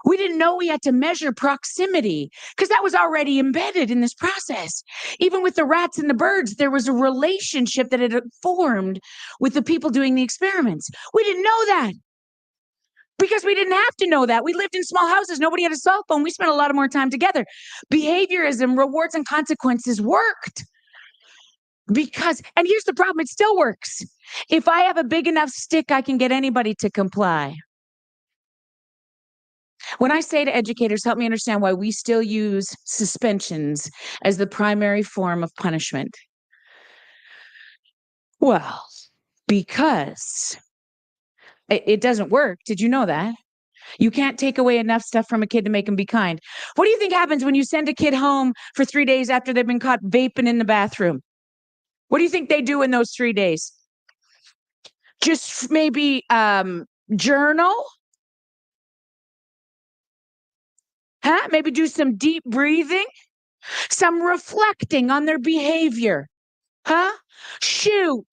We didn't know we had to measure proximity because that was already embedded in this process. Even with the rats and the birds, there was a relationship that had formed with the people doing the experiments. We didn't know that. because we didn't have to know that. We lived in small houses. Nobody had a cell phone. We spent a lot of more time together. Behaviorism, rewards and consequences worked. Because, and here's the problem, it still works. If I have a big enough stick, I can get anybody to comply. When I say to educators, help me understand why we still use suspensions as the primary form of punishment. Well, because it doesn't work. Did you know that? You can't take away enough stuff from a kid to make him be kind. What do you think happens when you send a kid home for 3 days after they've been caught vaping in the bathroom? What do you think they do in those 3 days? Just maybe journal? Huh? Maybe do some deep breathing? Some reflecting on their behavior? Huh? Shoot.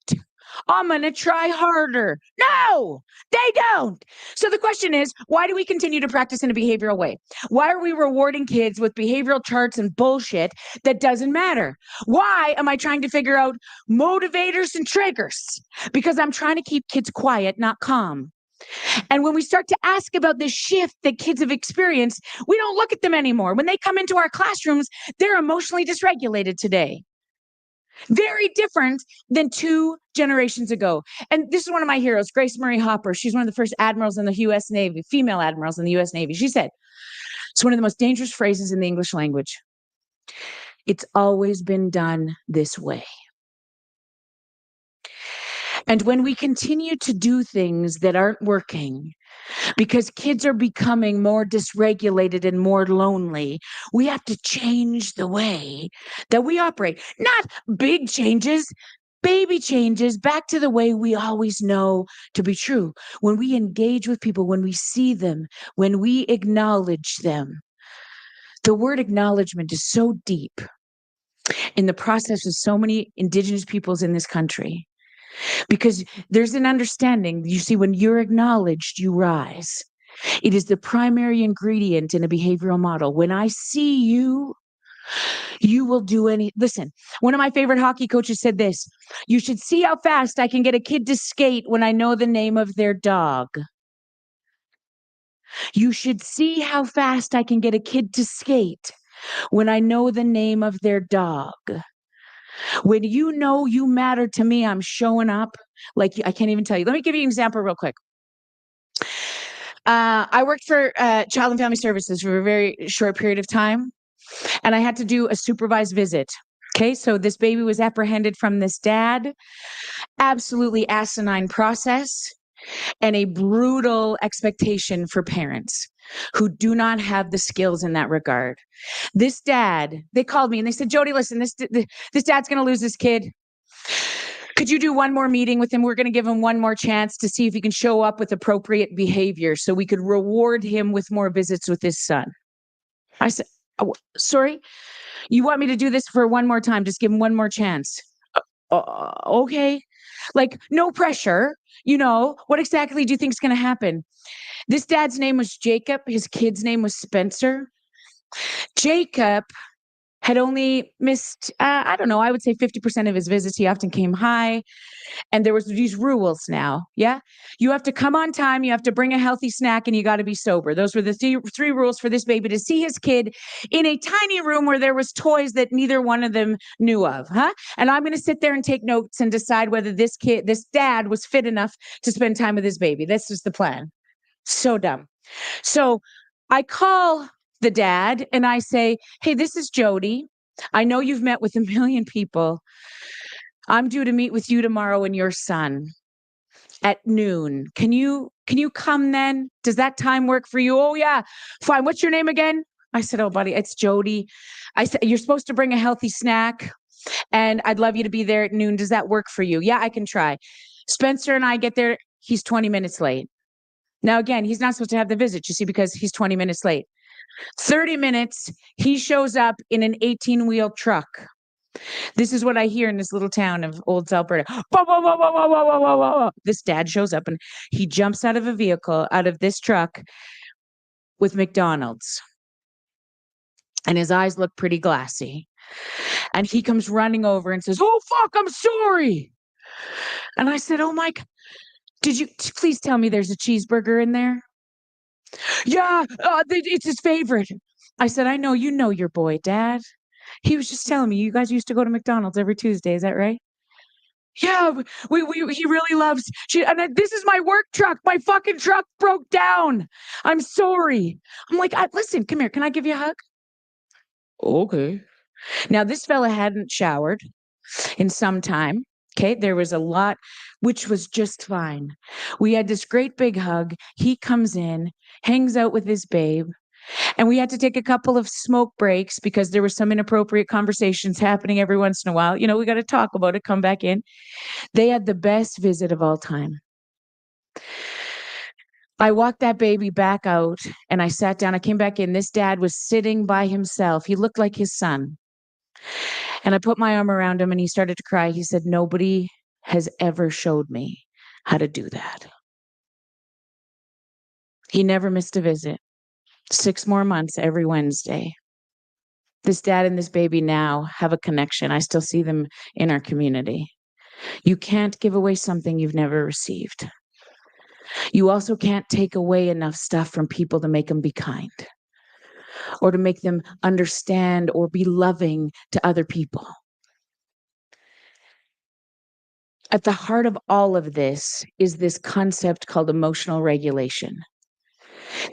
I'm going to try harder. No, they don't. So the question is, why do we continue to practice in a behavioral way? Why are we rewarding kids with behavioral charts and bullshit that doesn't matter? Why am I trying to figure out motivators and triggers? Because I'm trying to keep kids quiet, not calm. And when we start to ask about this shift that kids have experienced, we don't look at them anymore. When they come into our classrooms, they're emotionally dysregulated today. Very different than 2 generations ago. And this is one of my heroes, Grace Murray Hopper. She's one of the first admirals in the U.S. Navy, female admirals in the U.S. Navy. She said, it's one of the most dangerous phrases in the English language. It's always been done this way. And when we continue to do things that aren't working, because kids are becoming more dysregulated and more lonely, we have to change the way that we operate. Not big changes, baby changes, back to the way we always know to be true. When we engage with people, when we see them, when we acknowledge them. The word acknowledgement is so deep in the process of so many Indigenous peoples in this country. Because there's an understanding, you see, when you're acknowledged, you rise. It is the primary ingredient in a behavioral model. When I see you, you will do any. Listen, one of my favorite hockey coaches said this: you should see how fast I can get a kid to skate when I know the name of their dog. You should see how fast I can get a kid to skate when I know the name of their dog. When you know you matter to me, I'm showing up like I can't even tell you. Let me give you an example real quick. I worked for Child and Family Services for a very short period of time, and I had to do a supervised visit. Okay, so this baby was apprehended from this dad. Absolutely asinine process and a brutal expectation for parents who do not have the skills in that regard. This dad, they called me and they said, Jody, listen, this dad's going to lose this kid. Could you do one more meeting with him? We're going to give him one more chance to see if he can show up with appropriate behavior so we could reward him with more visits with his son. I said, oh, sorry, you want me to do this for one more time? Just give him one more chance. Okay. Like, no pressure. You know, what exactly do you think is going to happen? This dad's name was Jacob. His kid's name was Spencer. Jacob had only missed, I don't know, I would say 50% of his visits. He often came high. And there was these rules now. Yeah. You have to come on time. You have to bring a healthy snack and you got to be sober. Those were the three rules for this baby to see his kid in a tiny room where there was toys that neither one of them knew of. Huh? And I'm going to sit there and take notes and decide whether this dad was fit enough to spend time with his baby. This was the plan. So dumb. So I call the dad and I say, hey, this is Jody. I know you've met with a million people. I'm due to meet with you tomorrow and your son at noon. Can you come then? Does that time work for you? Oh yeah, fine. What's your name again? I said, oh buddy, it's Jody. I said, you're supposed to bring a healthy snack and I'd love you to be there at noon. Does that work for you? Yeah, I can try. Spencer and I get there. He's 20 minutes late. Now, again, he's not supposed to have the visit, you see, because he's 20 minutes late. 30 minutes, he shows up in an 18-wheel truck. This is what I hear in this little town of Olds, Alberta. Whoa, whoa, whoa, whoa, whoa, whoa, whoa, whoa, whoa. This dad shows up and he jumps out of a vehicle, out of this truck with McDonald's. And his eyes look pretty glassy. And he comes running over and says, oh, fuck, I'm sorry. And I said, oh, Mike, did you please tell me there's a cheeseburger in there? Yeah, it's his favorite. I said, I know you know your boy, Dad. He was just telling me you guys used to go to McDonald's every Tuesday. Is that right? Yeah, he really loves. This is my work truck. My fucking truck broke down. I'm sorry. I'm like, listen, come here. Can I give you a hug? Okay. Now this fella hadn't showered in some time. Okay, there was a lot, which was just fine. We had this great big hug. He comes in, hangs out with his babe. And we had to take a couple of smoke breaks because there were some inappropriate conversations happening every once in a while. You know, we got to talk about it, come back in. They had the best visit of all time. I walked that baby back out and I sat down. I came back in. This dad was sitting by himself. He looked like his son. And I put my arm around him and he started to cry. He said, nobody has ever showed me how to do that. He never missed a visit. 6 more months every Wednesday. This dad and this baby now have a connection. I still see them in our community. You can't give away something you've never received. You also can't take away enough stuff from people to make them be kind or to make them understand or be loving to other people. At the heart of all of this is this concept called emotional regulation.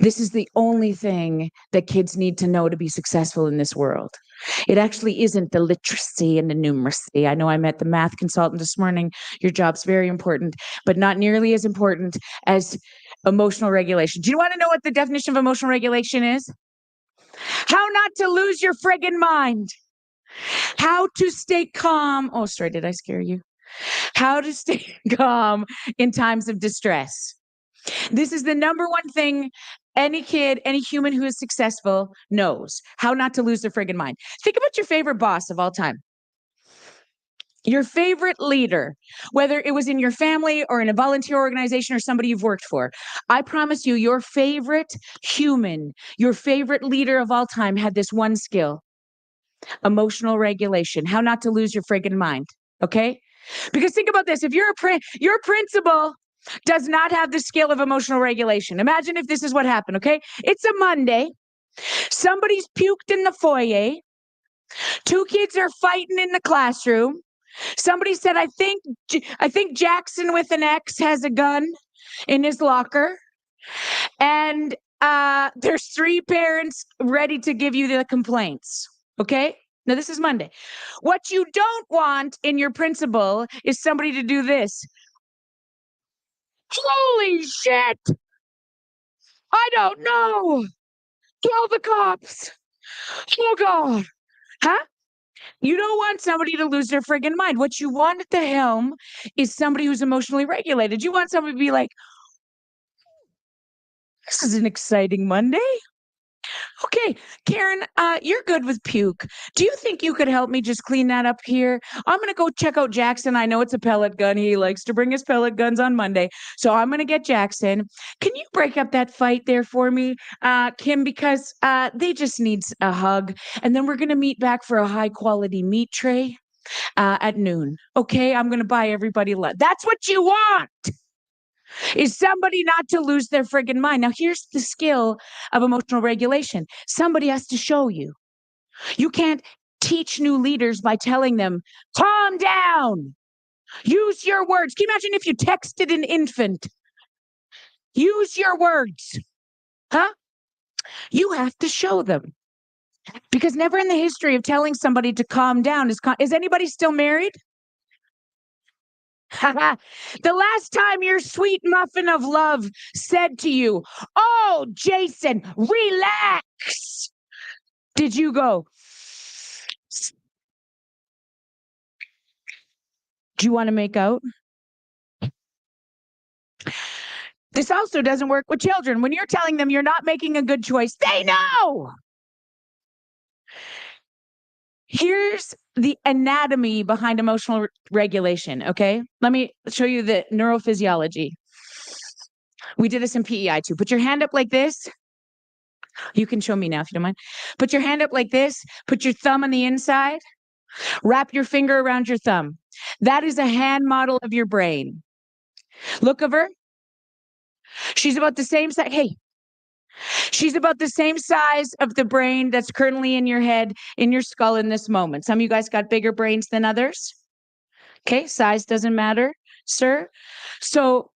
This is the only thing that kids need to know to be successful in this world. It actually isn't the literacy and the numeracy. I know I met the math consultant this morning. Your job's very important, but not nearly as important as emotional regulation. Do you want to know what the definition of emotional regulation is? How not to lose your friggin' mind. How to stay calm. Oh, sorry, did I scare you? How to stay calm in times of distress. This is the number one thing any kid, any human who is successful knows. How not to lose their friggin' mind. Think about your favorite boss of all time. Your favorite leader, whether it was in your family or in a volunteer organization or somebody you've worked for. I promise you, your favorite human, your favorite leader of all time had this one skill: emotional regulation. How not to lose your friggin' mind. Okay? Because think about this. If you're your principal does not have the skill of emotional regulation. Imagine if this is what happened, okay? It's a Monday. Somebody's puked in the foyer. 2 kids are fighting in the classroom. Somebody said, I think Jackson with an X has a gun in his locker. And there's 3 parents ready to give you the complaints, okay? Now, this is Monday. What you don't want in your principal is somebody to do this. Holy shit! I don't know. Tell the cops. Oh, God. Huh? You don't want somebody to lose their friggin' mind. What you want at the helm is somebody who's emotionally regulated. You want somebody to be like, this is an exciting Monday. Okay, Karen, you're good with puke. Do you think you could help me just clean that up here? I'm going to go check out Jackson. I know it's a pellet gun. He likes to bring his pellet guns on Monday. So I'm going to get Jackson. Can you break up that fight there for me, Kim? Because they just need a hug. And then we're going to meet back for a high quality meat tray at noon. Okay, I'm going to buy everybody lunch. That's what you want. Is somebody not to lose their friggin' mind. Now, here's the skill of emotional regulation. Somebody has to show you. You can't teach new leaders by telling them, calm down, use your words. Can you imagine if you texted an infant? Use your words. Huh? You have to show them. Because never in the history of telling somebody to calm down is anybody still married? The last time your sweet muffin of love said to you, oh, Jason, relax. Did you go, do you want to make out? This also doesn't work with children. When you're telling them you're not making a good choice, they know. Here's the anatomy behind emotional regulation, okay? Let me show you the neurophysiology. We did this in PEI too. Put your hand up like this. You can show me now if you don't mind. Put your hand up like this. Put your thumb on the inside. Wrap your finger around your thumb. That is a hand model of your brain. Look of her. She's about the same size. Hey, She's about the same size of the brain that's currently in your head, in your skull in this moment. Some of you guys got bigger brains than others. Okay, size doesn't matter, sir. So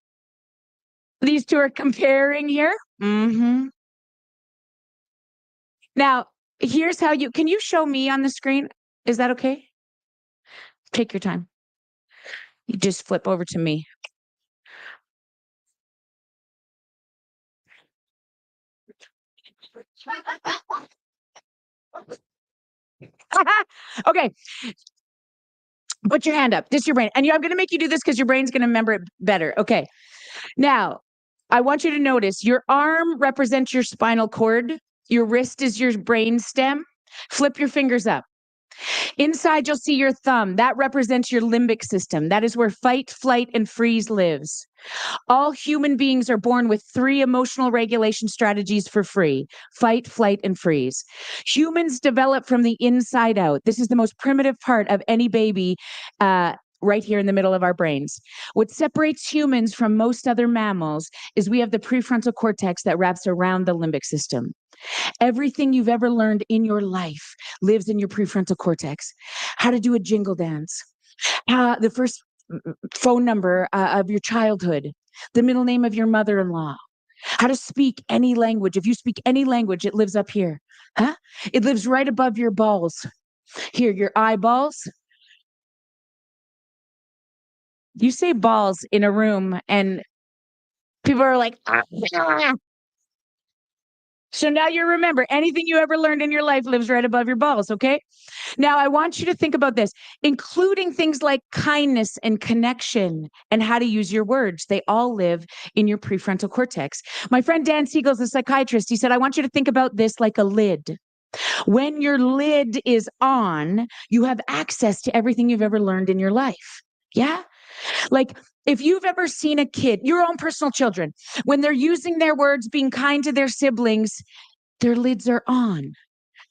these two are comparing here. Now, here's how can you show me on the screen? Is that okay? Take your time. You just flip over to me. Okay. Put your hand up. This is your brain. And I'm going to make you do this because your brain's going to remember it better. Okay. Now, I want you to notice your arm represents your spinal cord. Your wrist is your brain stem. Flip your fingers up. Inside, you'll see your thumb. That represents your limbic system. That is where fight, flight, and freeze lives. All human beings are born with 3 emotional regulation strategies for free: fight, flight, and freeze. Humans develop from the inside out. This is the most primitive part of any baby, right here in the middle of our brains. What separates humans from most other mammals is we have the prefrontal cortex that wraps around the limbic system. Everything you've ever learned in your life lives in your prefrontal cortex. How to do a jingle dance, the first phone number of your childhood, the middle name of your mother-in-law, how to speak any language. If you speak any language, it lives up here. Huh? It lives right above your balls. Here, your eyeballs. You say balls in a room and people are like, ah. So now you remember anything you ever learned in your life lives right above your balls, okay? Now I want you to think about this, including things like kindness and connection and how to use your words. They all live in your prefrontal cortex. My friend Dan Siegel's a psychiatrist. He said, I want you to think about this like a lid. When your lid is on, you have access to everything you've ever learned in your life. Yeah? Like if you've ever seen a kid, your own personal children, when they're using their words, being kind to their siblings, their lids are on.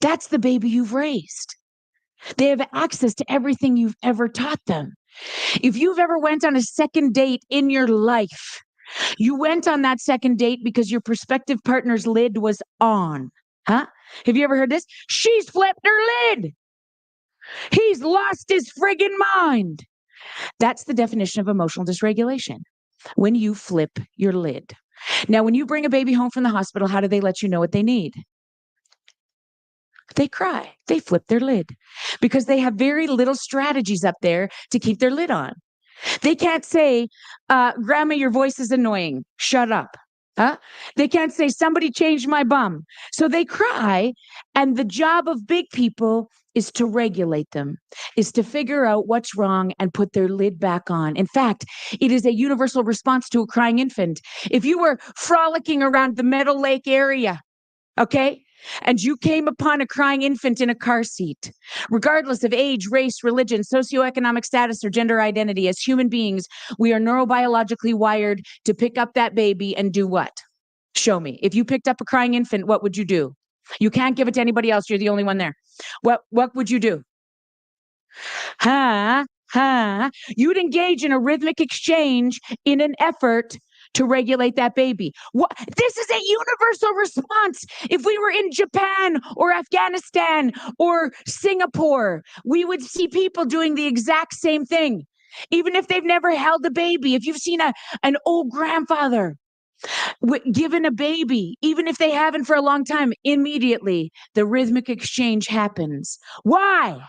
That's the baby you've raised. They have access to everything you've ever taught them. If you've ever went on a second date in your life, you went on that second date because your prospective partner's lid was on. Huh? Have you ever heard this? She's flipped her lid. He's lost his friggin' mind. That's the definition of emotional dysregulation. When you flip your lid. Now, when you bring a baby home from the hospital, how do they let you know what they need? They cry. They flip their lid because they have very little strategies up there to keep their lid on. They can't say, Grandma, your voice is annoying. Shut up. Huh? They can't say, somebody changed my bum. So they cry. And the job of big people is to regulate them, is to figure out what's wrong and put their lid back on. In fact, it is a universal response to a crying infant. If you were frolicking around the Meadow Lake area, okay, and you came upon a crying infant in a car seat, regardless of age, race, religion, socioeconomic status, or gender identity, as human beings, we are neurobiologically wired to pick up that baby and do what? Show me. If you picked up a crying infant, what would you do? You can't give it to anybody else. You're the only one there. What would you do? You'd engage in a rhythmic exchange in an effort to regulate that baby. This is a universal response. If we were in Japan or Afghanistan or Singapore, we would see people doing the exact same thing. Even if they've never held a baby, if you've seen an old grandfather given a baby, even if they haven't for a long time, immediately the rhythmic exchange happens. Why?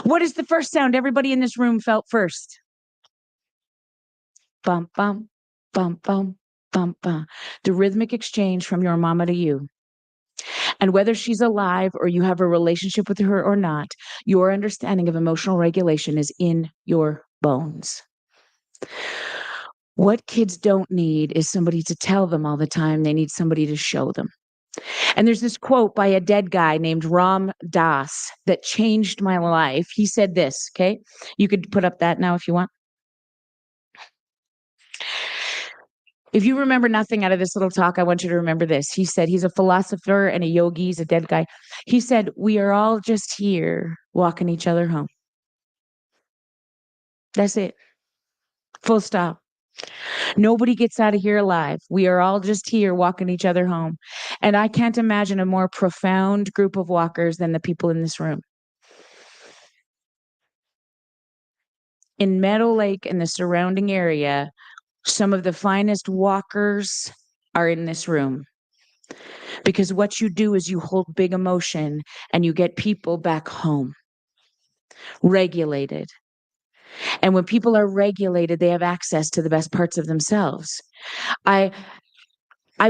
What is the first sound everybody in this room felt first? Bum, bum, bum, bum, bum, bum. The rhythmic exchange from your mama to you. And whether she's alive or you have a relationship with her or not, your understanding of emotional regulation is in your bones. What kids don't need is somebody to tell them all the time. They need somebody to show them. And there's this quote by a dead guy named Ram Dass that changed my life. He said this, okay? You could put up that now if you want. If you remember nothing out of this little talk, I want you to remember this. He said, he's a philosopher and a yogi, he's a dead guy. He said, we are all just here walking each other home. That's it. Full stop. Nobody gets out of here alive. We are all just here walking each other home. And I can't imagine a more profound group of walkers than the people in this room. In Meadow Lake and the surrounding area, some of the finest walkers are in this room. Because what you do is you hold big emotion and you get people back home, regulated. And when people are regulated, they have access to the best parts of themselves. I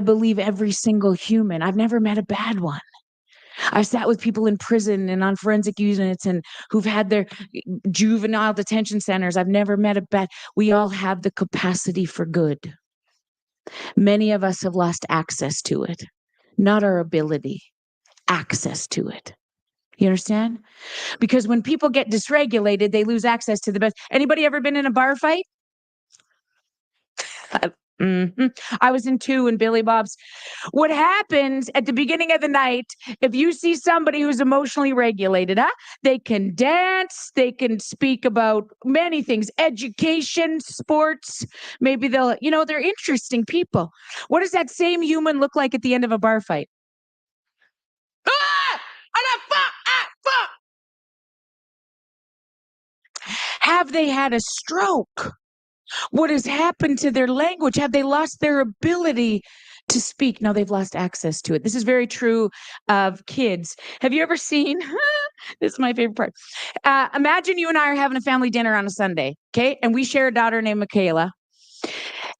believe every single human, I've never met a bad one. I've sat with people in prison and on forensic units and who've had their juvenile detention centers. I've never met a bad. We all have the capacity for good. Many of us have lost access to it, not our ability, access to it. You understand? Because when people get dysregulated, they lose access to the best. Anybody ever been in a bar fight? I was in 2 in Billy Bob's. What happens at the beginning of the night, if you see somebody who's emotionally regulated, they can dance, they can speak about many things, education, sports, maybe they're interesting people. What does that same human look like at the end of a bar fight? Have they had a stroke? What has happened to their language? Have they lost their ability to speak? No, they've lost access to it. This is very true of kids. Have you ever seen, this is my favorite part. Imagine you and I are having a family dinner on a Sunday, okay? And we share a daughter named Michaela.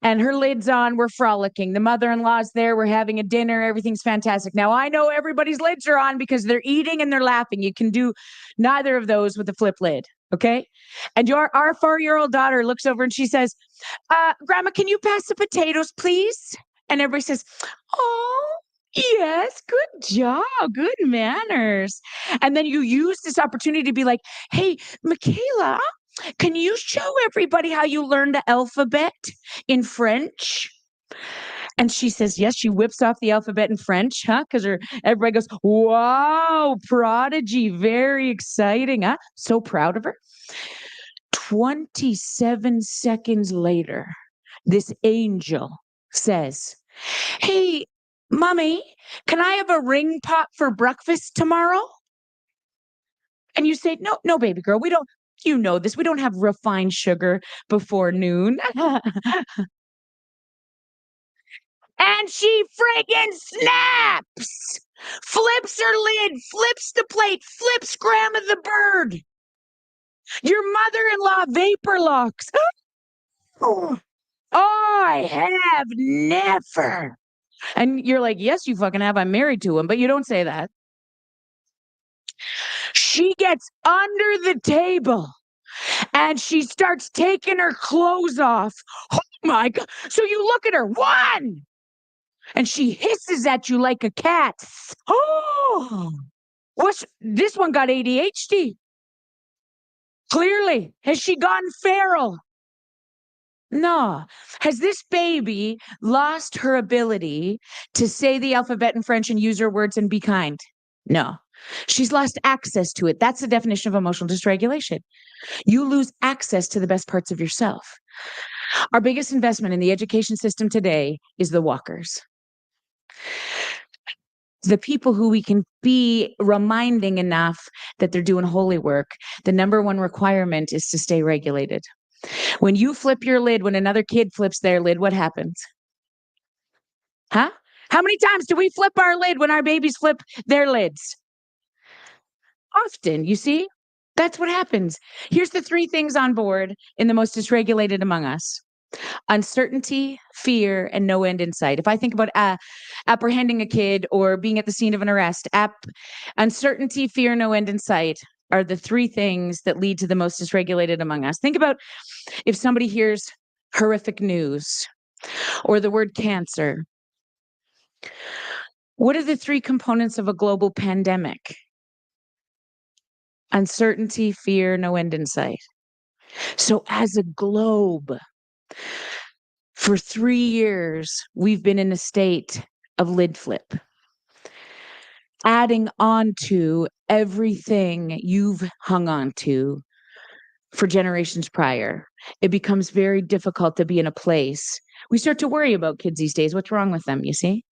And her lid's on, we're frolicking. The mother-in-law's there, we're having a dinner, everything's fantastic. Now, I know everybody's lids are on because they're eating and they're laughing. You can do neither of those with a flip lid, okay? And our 4-year-old daughter looks over and she says, Grandma, can you pass the potatoes, please? And everybody says, oh, yes, good job, good manners. And then you use this opportunity to be like, hey, Michaela, can you show everybody how you learn the alphabet in French? And she says, yes, she whips off the alphabet in French, because everybody goes, wow, prodigy, very exciting, so proud of her. 27 seconds later, this angel says, hey, Mommy, can I have a ring pop for breakfast tomorrow? And you say, no, baby girl, we don't. You know this. We don't have refined sugar before noon. And she friggin' snaps, flips her lid, flips the plate, flips Grandma the bird. Your mother-in-law vapor locks. I have never. And you're like, yes, you fucking have. I'm married to him, but you don't say that. She gets under the table and she starts taking her clothes off. Oh my God. So you look at her, 1, and she hisses at you like a cat. Oh, this one got ADHD. Clearly. Has she gone feral? No. Has this baby lost her ability to say the alphabet in French and use her words and be kind? No. She's lost access to it. That's the definition of emotional dysregulation. You lose access to the best parts of yourself. Our biggest investment in the education system today is the walkers. The people who we can be reminding enough that they're doing holy work. The number one requirement is to stay regulated. When you flip your lid, when another kid flips their lid, what happens? How many times do we flip our lid when our babies flip their lids? Often, you see? That's what happens. Here's the 3 things on board in the most dysregulated among us. Uncertainty, fear, and no end in sight. If I think about apprehending a kid or being at the scene of an arrest, uncertainty, fear, no end in sight are the 3 things that lead to the most dysregulated among us. Think about if somebody hears horrific news or the word cancer. What are the 3 components of a global pandemic? Uncertainty, fear, no end in sight. So as a globe, for 3 years, we've been in a state of lid flip, adding on to everything you've hung on to for generations prior, it becomes very difficult to be in a place. We start to worry about kids these days. What's wrong with them, you see?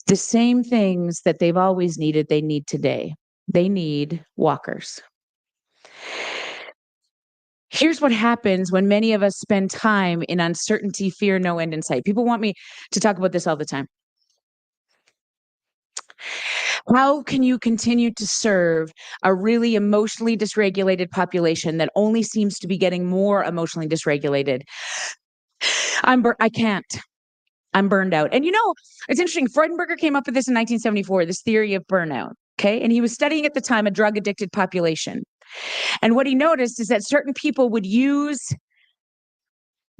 The same things that they've always needed, they need today. They need walkers. Here's what happens when many of us spend time in uncertainty, fear, no end in sight. People want me to talk about this all the time. How can you continue to serve a really emotionally dysregulated population that only seems to be getting more emotionally dysregulated? I can't. I'm burned out. And it's interesting. Freudenberger came up with this in 1974, this theory of burnout. Okay. And he was studying at the time a drug addicted population. And what he noticed is that certain people would use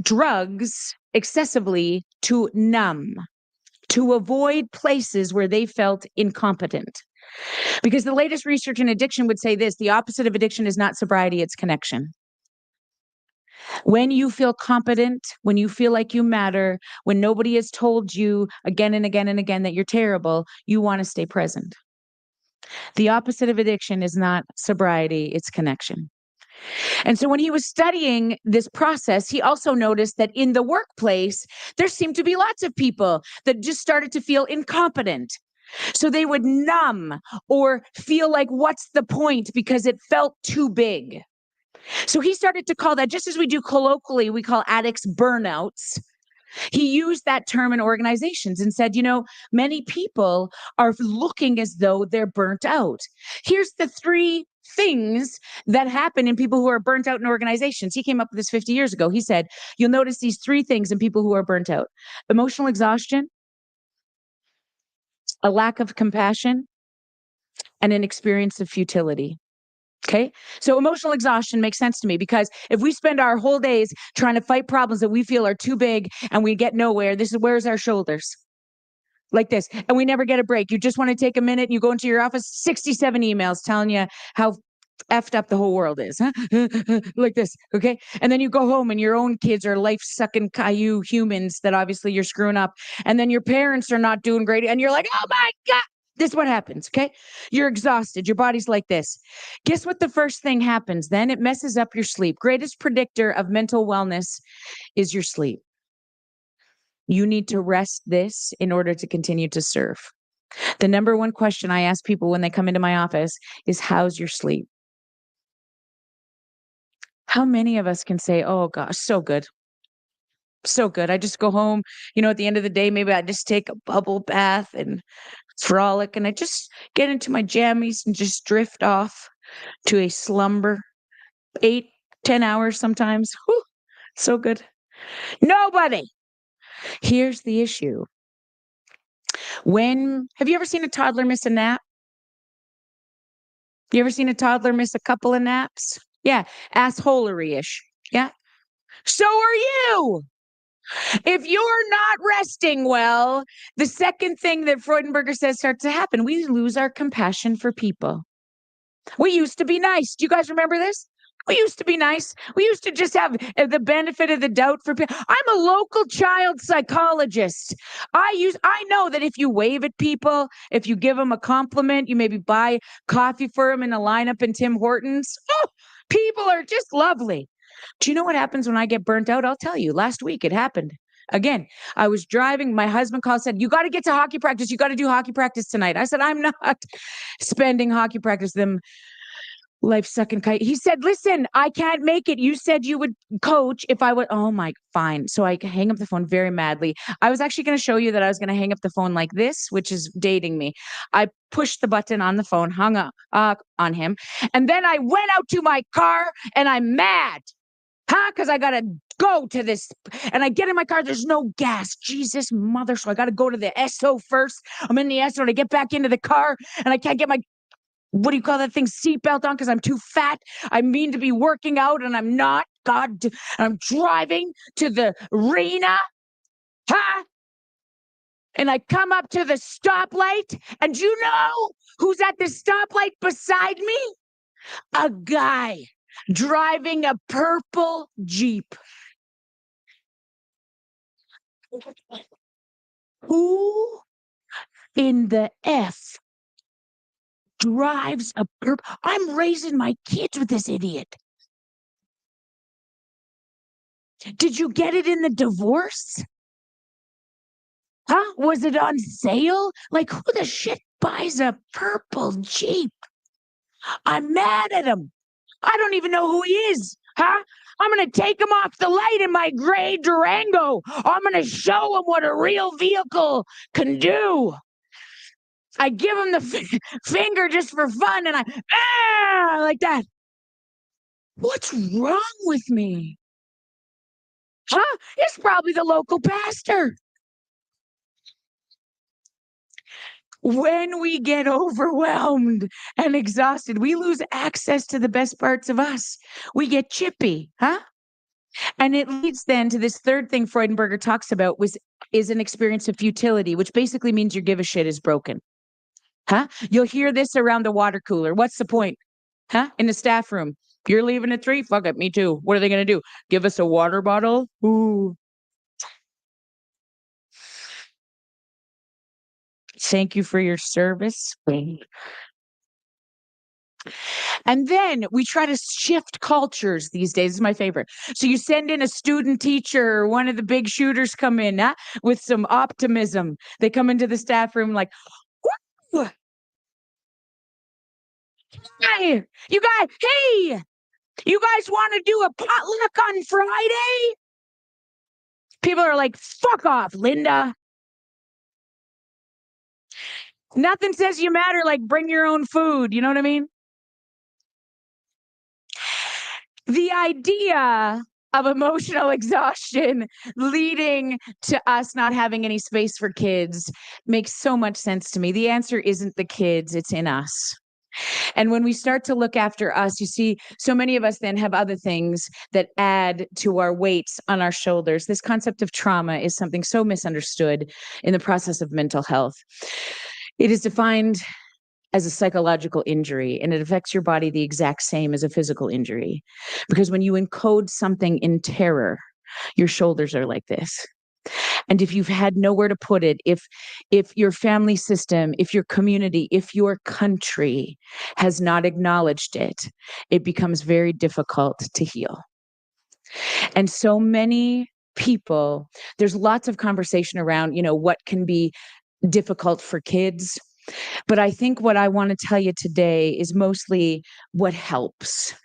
drugs excessively to numb, to avoid places where they felt incompetent. Because the latest research in addiction would say this: the opposite of addiction is not sobriety, it's connection. When you feel competent, when you feel like you matter, when nobody has told you again and again and again that you're terrible, you want to stay present. The opposite of addiction is not sobriety, it's connection. And so when he was studying this process, he also noticed that in the workplace, there seemed to be lots of people that just started to feel incompetent. So they would numb or feel like, what's the point? Because it felt too big. So he started to call that, just as we do colloquially, we call addicts burnouts. He used that term in organizations and said, many people are looking as though they're burnt out. Here's the 3 things that happen in people who are burnt out in organizations. He came up with this 50 years ago. He said, you'll notice these 3 things in people who are burnt out: emotional exhaustion, a lack of compassion, and an experience of futility. Okay. So emotional exhaustion makes sense to me, because if we spend our whole days trying to fight problems that we feel are too big and we get nowhere, this is where's our shoulders like this. And we never get a break. You just want to take a minute and you go into your office, 67 emails telling you how effed up the whole world is, huh? Like this. Okay. And then you go home and your own kids are life sucking Caillou humans that obviously you're screwing up. And then your parents are not doing great. And you're like, oh my God. This is what happens, okay? You're exhausted. Your body's like this. Guess what the first thing happens then? It messes up your sleep. Greatest predictor of mental wellness is your sleep. You need to rest this in order to continue to serve. The number one question I ask people when they come into my office is, how's your sleep? How many of us can say, oh gosh, so good. So good. I just go home, at the end of the day, maybe I just take a bubble bath and frolic, and I just get into my jammies and just drift off to a slumber, 8, 10 hours sometimes. Whew, so good. Nobody. Here's the issue. Have you ever seen a toddler miss a nap? You ever seen a toddler miss a couple of naps? Yeah, assholery-ish. Yeah. So are you. If you're not resting well, the second thing that Freudenberger says starts to happen: we lose our compassion for people. We used to be nice. Do you guys remember this? We used to be nice. We used to just have the benefit of the doubt for people. I'm a local child psychologist. I know that if you wave at people, if you give them a compliment, you maybe buy coffee for them in a lineup in Tim Hortons. Oh, people are just lovely. Do you know what happens when I get burnt out? I'll tell you. Last week it happened. Again, I was driving. My husband called, said, you got to get to hockey practice. You got to do hockey practice tonight. I said, I'm not spending hockey practice. Them life sucking kite. He said, listen, I can't make it. You said you would coach if I would. Oh my, fine. So I hang up the phone very madly. I was actually going to show you that I was going to hang up the phone like this, which is dating me. I pushed the button on the phone, hung up on him. And then I went out to my car and I'm mad. Huh? Because I got to go to this. And I get in my car. There's no gas. Jesus, mother. So I got to go to the SO first. I'm in the SO and I get back into the car and I can't get my, what do you call that thing? Seatbelt on, because I'm too fat. I mean to be working out and I'm not. God, I'm driving to the arena. Huh? And I come up to the stoplight, and you know who's at the stoplight beside me? A guy driving a purple Jeep. Who in the F drives a purple? I'm raising my kids with this idiot. Did you get it in the divorce? Huh? Was it on sale? Like, who the shit buys a purple Jeep? I'm mad at him. I don't even know who he is. Huh? I'm going to take him off the light in my gray Durango. I'm going to show him what a real vehicle can do. I give him the finger just for fun and like that. What's wrong with me? Huh? It's probably the local pastor. When we get overwhelmed and exhausted, we lose access to the best parts of us. We get chippy, huh? And it leads then to this third thing Freudenberger talks about is an experience of futility, which basically means your give a shit is broken. Huh? You'll hear this around the water cooler. What's the point? Huh? In the staff room. You're leaving at 3? Fuck it, me too. What are they going to do? Give us a water bottle? Ooh. Thank you for your service. And then we try to shift cultures these days. This is my favorite. So you send in a student teacher, or one of the big shooters come in with some optimism. They come into the staff room like, woo! Hey, you guys want to do a potluck on Friday? People are like, fuck off, Linda. Nothing says you matter like bring your own food. You know what I mean? The idea of emotional exhaustion leading to us not having any space for kids makes so much sense to me. The answer isn't the kids, it's in us. And when we start to look after us, you see, so many of us then have other things that add to our weights on our shoulders. This concept of trauma is something so misunderstood in the process of mental health. It is defined as a psychological injury, and it affects your body the exact same as a physical injury. Because when you encode something in terror, your shoulders are like this. And if you've had nowhere to put it, if your family system, if your community, if your country has not acknowledged it, it becomes very difficult to heal. And so many people, there's lots of conversation around, what can be difficult for kids. But I think what I want to tell you today is mostly what helps.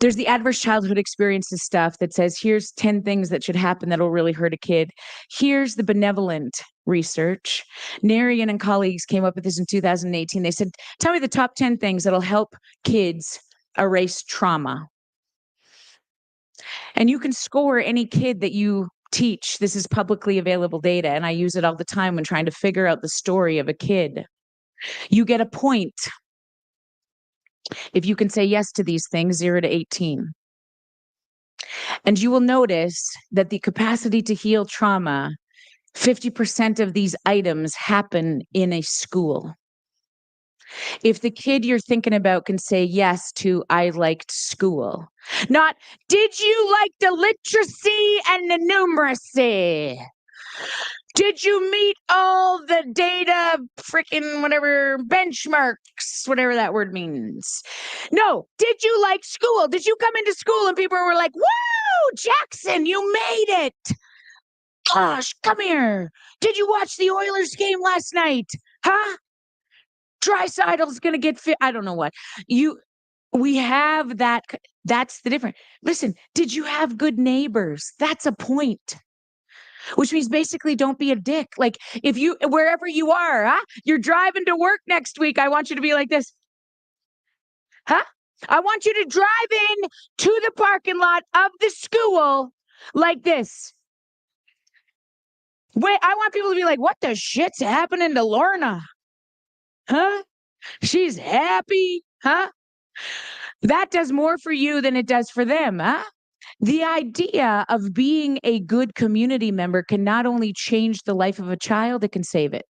There's the adverse childhood experiences stuff that says, here's 10 things that should happen that'll really hurt a kid. Here's the benevolent research. Narian and colleagues came up with this in 2018. They said, tell me the top 10 things that'll help kids erase trauma. And you can score any kid that you teach. This is publicly available data, and I use it all the time when trying to figure out the story of a kid. You get a point if you can say yes to these things, 0 to 18. And you will notice that the capacity to heal trauma, 50% of these items happen in a school. If the kid you're thinking about can say yes to, I liked school, not, did you like the literacy and the numeracy? Did you meet all the data, freaking whatever, benchmarks, whatever that word means? No. Did you like school? Did you come into school and people were like, woo, Jackson, you made it. Gosh, come here. Did you watch the Oilers game last night? Huh? Drysaitl's going to get fit. I don't know what. We have that. That's the difference. Listen, did you have good neighbors? That's a point. Which means basically don't be a dick. Like if you, wherever you are, you're driving to work next week, I want you to be like this. I want you to drive in to the parking lot of the school like this. Wait, I want people to be like, what the shit's happening to Lorna? Huh? She's happy, huh? That does more for you than it does for them, huh? The idea of being a good community member can not only change the life of a child, it can save it.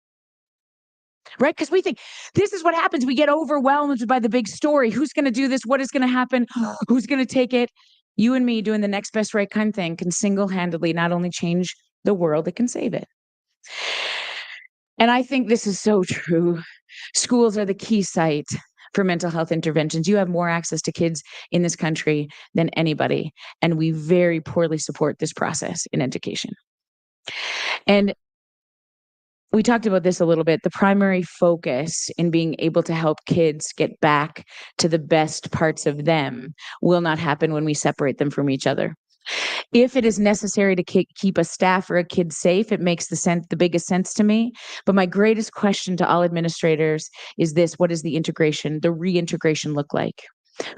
Right? Because we think this is what happens. We get overwhelmed by the big story. Who's going to do this? What is going to happen? Who's going to take it? You and me doing the next best right kind thing can single-handedly not only change the world, it can save it. And I think this is so true. Schools are the key site for mental health interventions. You have more access to kids in this country than anybody. And we very poorly support this process in education. And we talked about this a little bit. The primary focus in being able to help kids get back to the best parts of them will not happen when we separate them from each other. If it is necessary to keep a staff or a kid safe, it makes the biggest sense to me. But my greatest question to all administrators is this: what does the reintegration look like?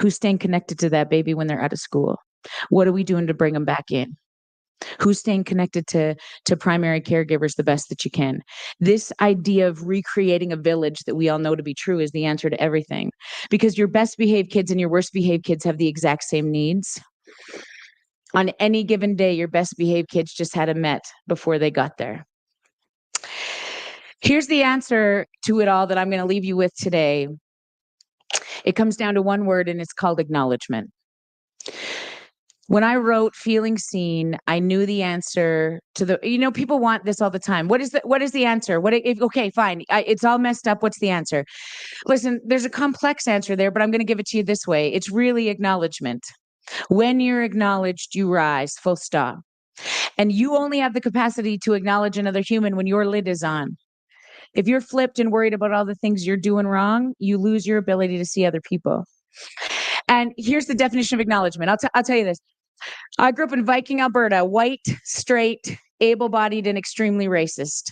Who's staying connected to that baby when they're out of school? What are we doing to bring them back in? Who's staying connected to primary caregivers the best that you can? This idea of recreating a village that we all know to be true is the answer to everything. Because your best behaved kids and your worst behaved kids have the exact same needs. On any given day, your best behaved kids just had a met before they got there. Here's the answer to it all that I'm going to leave you with today. It comes down to one word, and it's called acknowledgement. When I wrote Feeling Seen, I knew the answer to people want this all the time. What is the answer? Okay, fine. It's all messed up. What's the answer? Listen, there's a complex answer there, but I'm going to give it to you this way. It's really acknowledgement. When you're acknowledged, you rise, full stop. And you only have the capacity to acknowledge another human when your lid is on. If you're flipped and worried about all the things you're doing wrong, you lose your ability to see other people. And here's the definition of acknowledgement. I'll tell you this. I grew up in Viking, Alberta, white, straight, able-bodied, and extremely racist.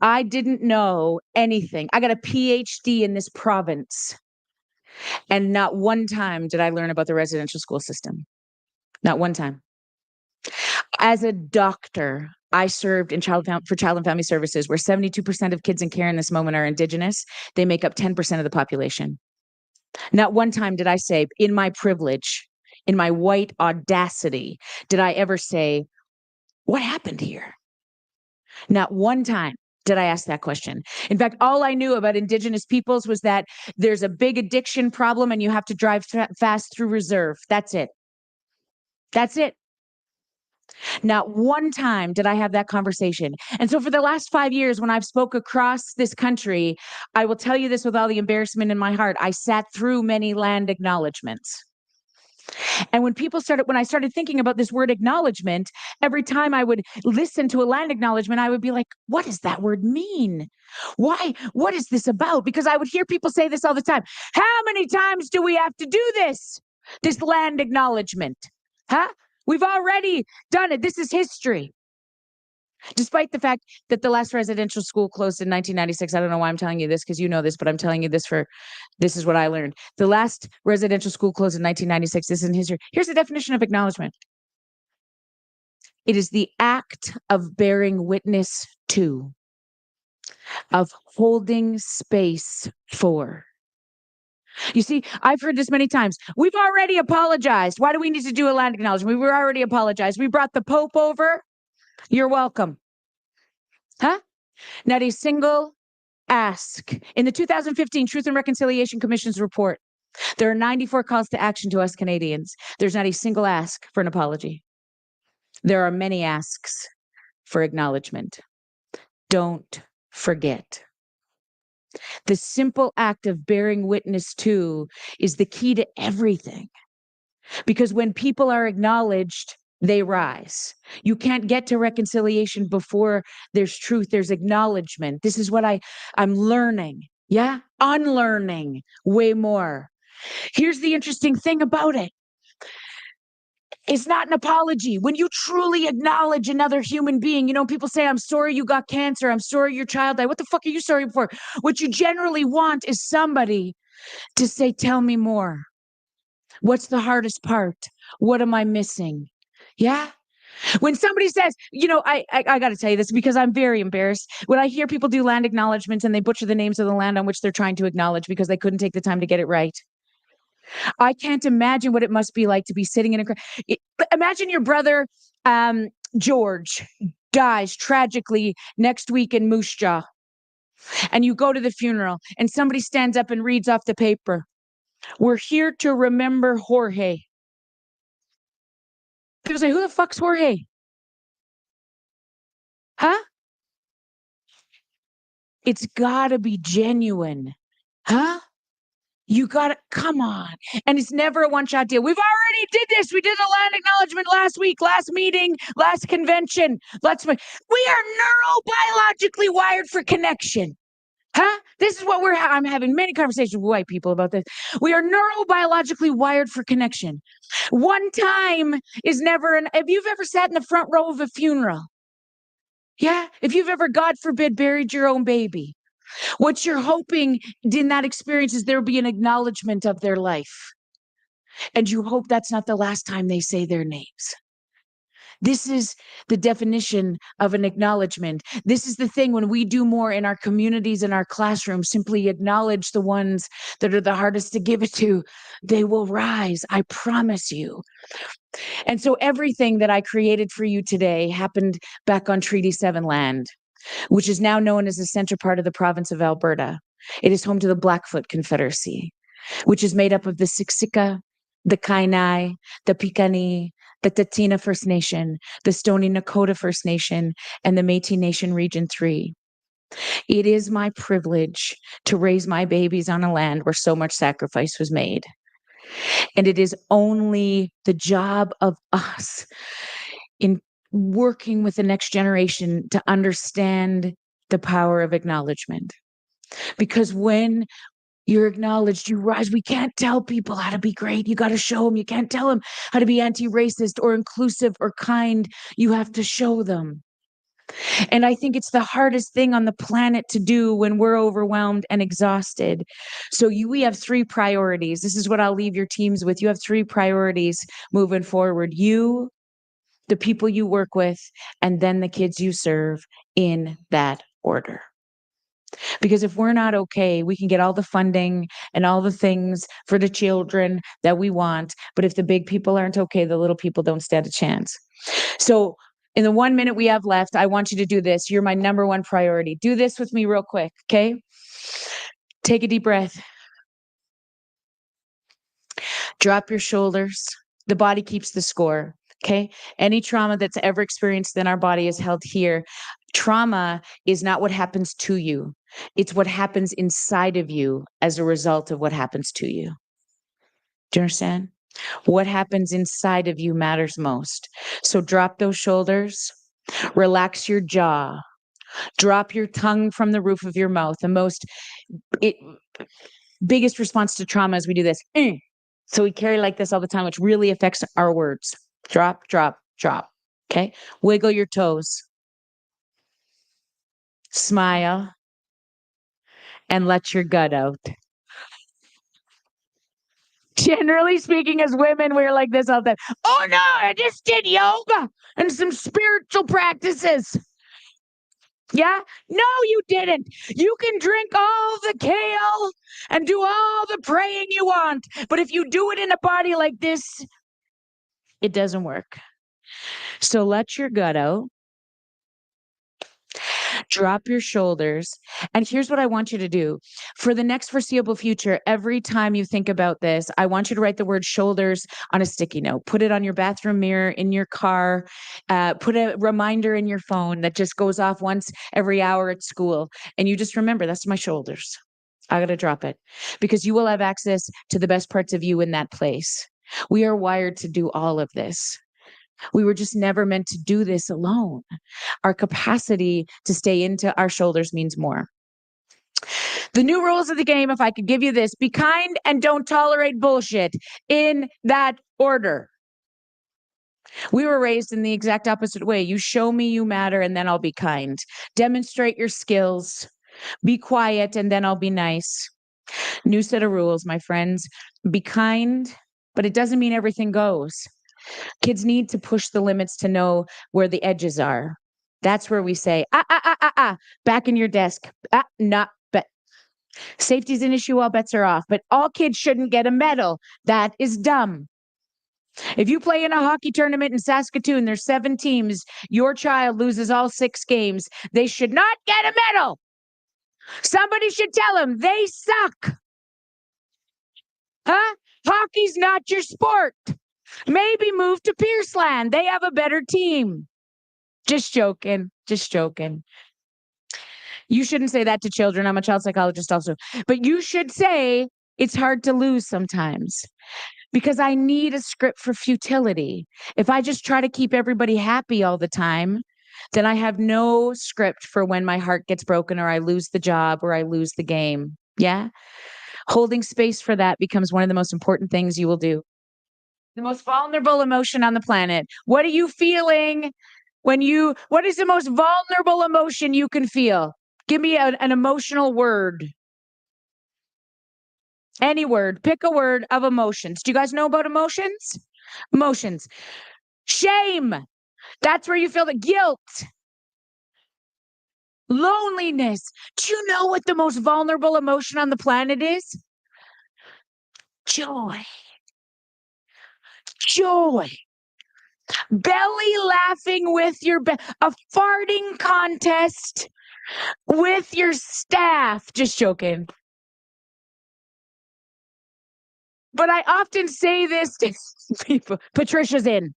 I didn't know anything. I got a PhD in this province. And not one time did I learn about the residential school system. Not one time. As a doctor, I served for Child and Family Services, where 72% of kids in care in this moment are Indigenous. They make up 10% of the population. Not one time did I say, in my privilege, in my white audacity, did I ever say, what happened here? Not one time did I ask that question. In fact, all I knew about Indigenous peoples was that there's a big addiction problem and you have to drive fast through reserve. That's it. That's it. Not one time did I have that conversation. And so for the last 5 years, when I've spoke across this country, I will tell you this with all the embarrassment in my heart. I sat through many land acknowledgements. And when I started thinking about this word acknowledgement, every time I would listen to a land acknowledgement, I would be like, what does that word mean? Why? What is this about? Because I would hear people say this all the time. How many times do we have to do this? This land acknowledgement? Huh? We've already done it. This is history. Despite the fact that the last residential school closed in 1996, I don't know why I'm telling you this because you know this, but I'm telling you this this is what I learned. The last residential school closed in 1996. This is in history. Here's the definition of acknowledgement. It is the act of bearing witness to, of holding space for. You see, I've heard this many times. We've already apologized. Why do we need to do a land acknowledgement? We were already apologized. We brought the Pope over. You're welcome. Huh? Not a single ask. In the 2015 Truth and Reconciliation Commission's report, there are 94 calls to action to us Canadians. There's not a single ask for an apology. There are many asks for acknowledgement. Don't forget. The simple act of bearing witness to is the key to everything. Because when people are acknowledged, they rise. You can't get to reconciliation before there's truth, there's acknowledgement. This is what I'm learning. Yeah? Unlearning way more. Here's the interesting thing about it. It's not an apology. When you truly acknowledge another human being, people say, I'm sorry you got cancer. I'm sorry your child died. What the fuck are you sorry for? What you generally want is somebody to say, tell me more. What's the hardest part? What am I missing? Yeah. When somebody says, I got to tell you this because I'm very embarrassed. When I hear people do land acknowledgements and they butcher the names of the land on which they're trying to acknowledge because they couldn't take the time to get it right. I can't imagine what it must be like to be sitting in imagine your brother, George, dies tragically next week in Moose Jaw. And you go to the funeral and somebody stands up and reads off the paper. We're here to remember Jorge. People say, who the fuck's Jorge? Huh? It's gotta be genuine. Huh? You got to come on. And it's never a one-shot deal. We've already did this. We did a land acknowledgement last week, last meeting, last convention. We are neurobiologically wired for connection. Huh? This is what I'm having many conversations with white people about this. We are neurobiologically wired for connection. One time is never if you've ever sat in the front row of a funeral, yeah, if you've ever, God forbid, buried your own baby, what you're hoping in that experience is there'll be an acknowledgement of their life. And you hope that's not the last time they say their names. This is the definition of an acknowledgement. This is the thing when we do more in our communities, in our classrooms, simply acknowledge the ones that are the hardest to give it to. They will rise. I promise you. And so everything that I created for you today happened back on Treaty 7 land, which is now known as the center part of the province of Alberta. It is home to the Blackfoot Confederacy, which is made up of the Siksika, the Kainai, the Piikani, the Tsuut'ina First Nation, the Stoney Nakoda First Nation, and the Métis Nation Region 3. It is my privilege to raise my babies on a land where so much sacrifice was made. And it is only the job of us in working with the next generation to understand the power of acknowledgement. Because when you're acknowledged, you rise. We can't tell people how to be great. You got to show them. You can't tell them how to be anti-racist or inclusive or kind. You have to show them. And I think it's the hardest thing on the planet to do when we're overwhelmed and exhausted. So we have 3 priorities. This is what I'll leave your teams with. You have 3 priorities moving forward. You, the people you work with, and then the kids you serve, in that order. Because if we're not okay, we can get all the funding and all the things for the children that we want. But if the big people aren't okay, the little people don't stand a chance. So in the 1 minute we have left, I want you to do this. You're my number 1 priority. Do this with me real quick, okay? Take a deep breath. Drop your shoulders. The body keeps the score, okay? Any trauma that's ever experienced in our body is held here. Trauma is not what happens to you. It's what happens inside of you as a result of what happens to you. Do you understand? What happens inside of you matters most. So drop those shoulders, relax your jaw, drop your tongue from the roof of your mouth. Biggest response to trauma is we do this. So we carry like this all the time, which really affects our words. Drop, drop, drop. Okay. Wiggle your toes. Smile. And let your gut out. Generally speaking, as women, we're like this all the time. Oh no, I just did yoga and some spiritual practices. Yeah? No, you didn't. You can drink all the kale and do all the praying you want. But if you do it in a body like this, it doesn't work. So let your gut out. Drop your shoulders. And here's what I want you to do. For the next foreseeable future, every time you think about this, I want you to write the word shoulders on a sticky note. Put it on your bathroom mirror, in your car. Put a reminder in your phone that just goes off once every hour at school. And you just remember, that's my shoulders. I got to drop it. Because you will have access to the best parts of you in that place. We are wired to do all of this. We were just never meant to do this alone. Our capacity to stay into our shoulders means more. The new rules of the game, if I could give you this, be kind and don't tolerate bullshit, in that order. We were raised in the exact opposite way. You show me you matter and then I'll be kind. Demonstrate your skills. Be quiet and then I'll be nice. New set of rules, my friends. Be kind, but it doesn't mean everything goes. Kids need to push the limits to know where the edges are. That's where we say, back in your desk. Not bet. Safety's an issue, all bets are off. But all kids shouldn't get a medal. That is dumb. If you play in a hockey tournament in Saskatoon, there's 7 teams. Your child loses all 6 games. They should not get a medal. Somebody should tell them they suck. Huh? Hockey's not your sport. Maybe move to Pierceland. They have a better team. Just joking. Just joking. You shouldn't say that to children. I'm a child psychologist also. But you should say it's hard to lose sometimes because I need a script for futility. If I just try to keep everybody happy all the time, then I have no script for when my heart gets broken or I lose the job or I lose the game. Yeah. Holding space for that becomes one of the most important things you will do. The most vulnerable emotion on the planet. What are you feeling what is the most vulnerable emotion you can feel? Give me an emotional word. Any word. Pick a word of emotions. Do you guys know about emotions? Emotions. Shame. That's where you feel the guilt. Loneliness. Do you know what the most vulnerable emotion on the planet is? Joy. Joy. Belly laughing with a farting contest with your staff. Just joking. But I often say this to people. Patricia's in.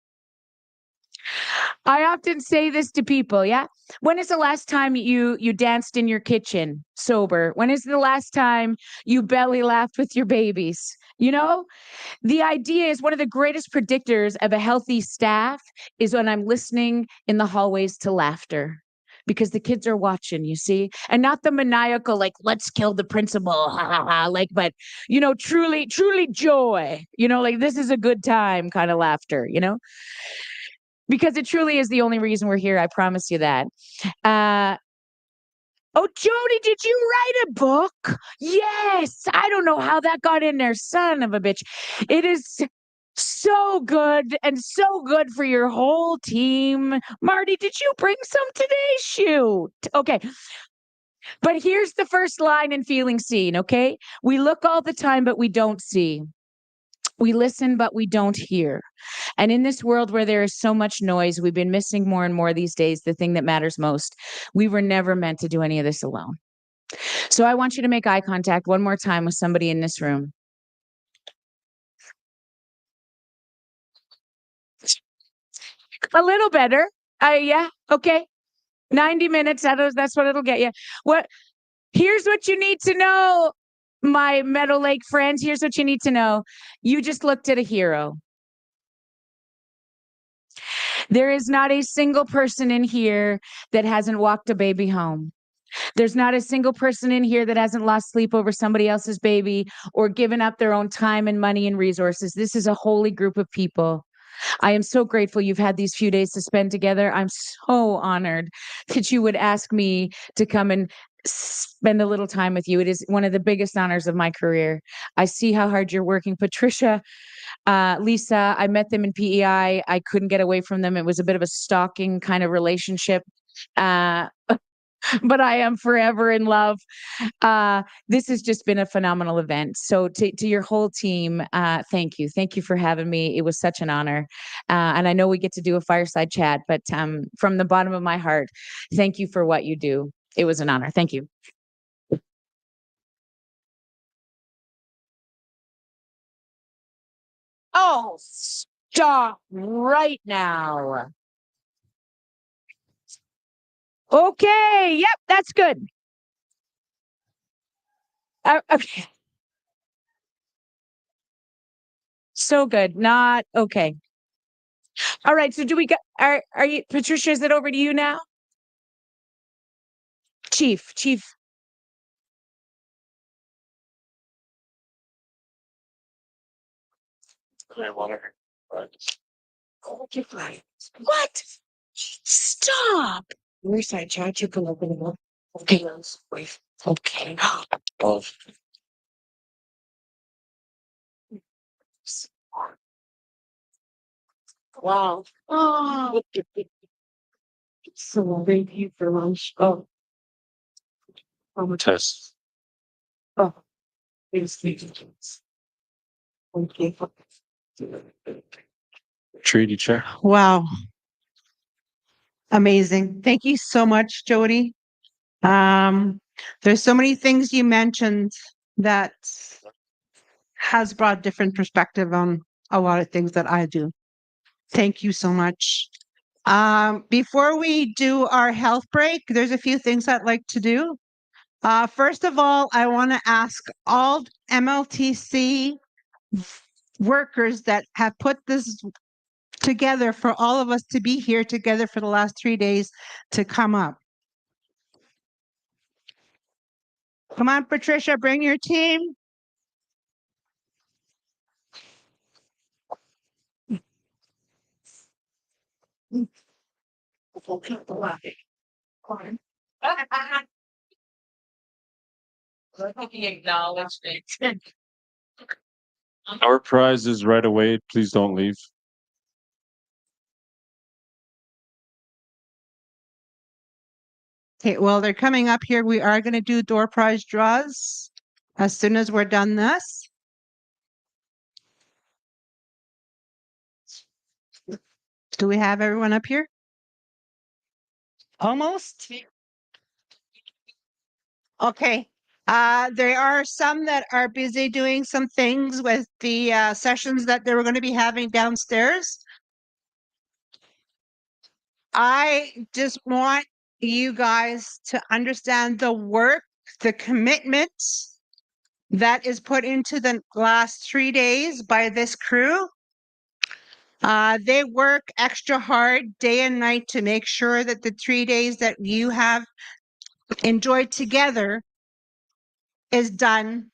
I often say this to people, yeah? When is the last time you danced in your kitchen sober? When is the last time you belly laughed with your babies? You know? The idea is one of the greatest predictors of a healthy staff is when I'm listening in the hallways to laughter. Because the kids are watching, you see, and not the maniacal, like, let's kill the principal, ha, ha, ha, like, but, truly, truly joy, like this is a good time kind of laughter, because it truly is the only reason we're here. I promise you that. Oh, Jody, did you write a book? Yes. I don't know how that got in there, son of a bitch. It is so good and so good for your whole team. Marty, did you bring some today? Shoot. Okay. But here's the first line in Feeling Seen, okay? We look all the time, but we don't see. We listen, but we don't hear. And in this world where there is so much noise, we've been missing more and more these days the thing that matters most. We were never meant to do any of this alone. So I want you to make eye contact one more time with somebody in this room. A little better. Yeah, okay. 90 minutes, that's what it'll get you. Here's what you need to know, my Meadow Lake friends. Here's what you need to know. You just looked at a hero. There is not a single person in here that hasn't walked a baby home. There's not a single person in here that hasn't lost sleep over somebody else's baby or given up their own time and money and resources. This is a holy group of people. I am so grateful you've had these few days to spend together. I'm so honored that you would ask me to come and spend a little time with you. It is one of the biggest honors of my career. I see how hard you're working. Patricia, Lisa, I met them in PEI. I couldn't get away from them. It was a bit of a stalking kind of relationship. But I am forever in love. This has just been a phenomenal event. So to your whole team, thank you. Thank you for having me. It was such an honor. And I know we get to do a fireside chat, but from the bottom of my heart, thank you for what you do. It was an honor. Thank you. Oh, stop right now. Okay. Yep, that's good. Okay. So good. Not okay. All right. So do we got are you Patricia, is it over to you now? Chief. Okay, fine. What? Stop. Where's that chat? You can open it up. Okay. Wait. Okay. Wow. Oh. So thank you for lunch. Oh. Test. Oh. Thanks. Okay. Treaty chair. Wow. Amazing. Thank you so much, Jody. There's so many things you mentioned that has brought different perspective on a lot of things that I do. Thank you so much. Before we do our health break, there's a few things I'd like to do. First of all, I want to ask all MLTC workers that have put this together for all of us to be here together for the last 3 days to come up. Come on, Patricia, bring your team. He acknowledged it. Our prize is right away. Please don't leave. Okay, well, they're coming up here. We are going to do door prize draws as soon as we're done this. Do we have everyone up here? Almost? Okay. There are some that are busy doing some things with the sessions that they were going to be having downstairs. I just want you guys to understand the work, the commitment that is put into the last 3 days by this crew. They work extra hard day and night to make sure that the 3 days that you have enjoyed together is done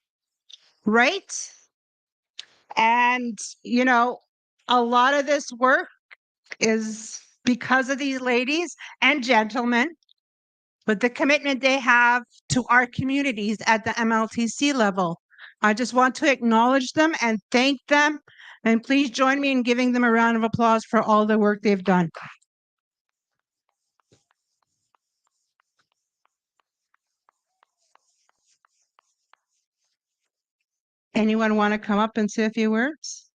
right. And, a lot of this work is because of these ladies and gentlemen, but the commitment they have to our communities at the MLTC level. I just want to acknowledge them and thank them. And please join me in giving them a round of applause for all the work they've done. Anyone want to come up and say a few words?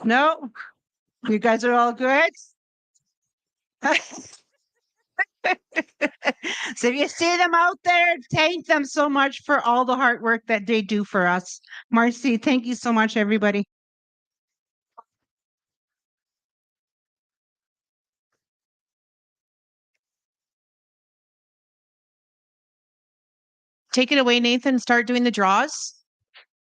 No? You guys are all good? So if you see them out there, thank them so much for all the hard work that they do for us. Marcy, thank you so much, everybody. Take it away, Nathan. Start doing the draws.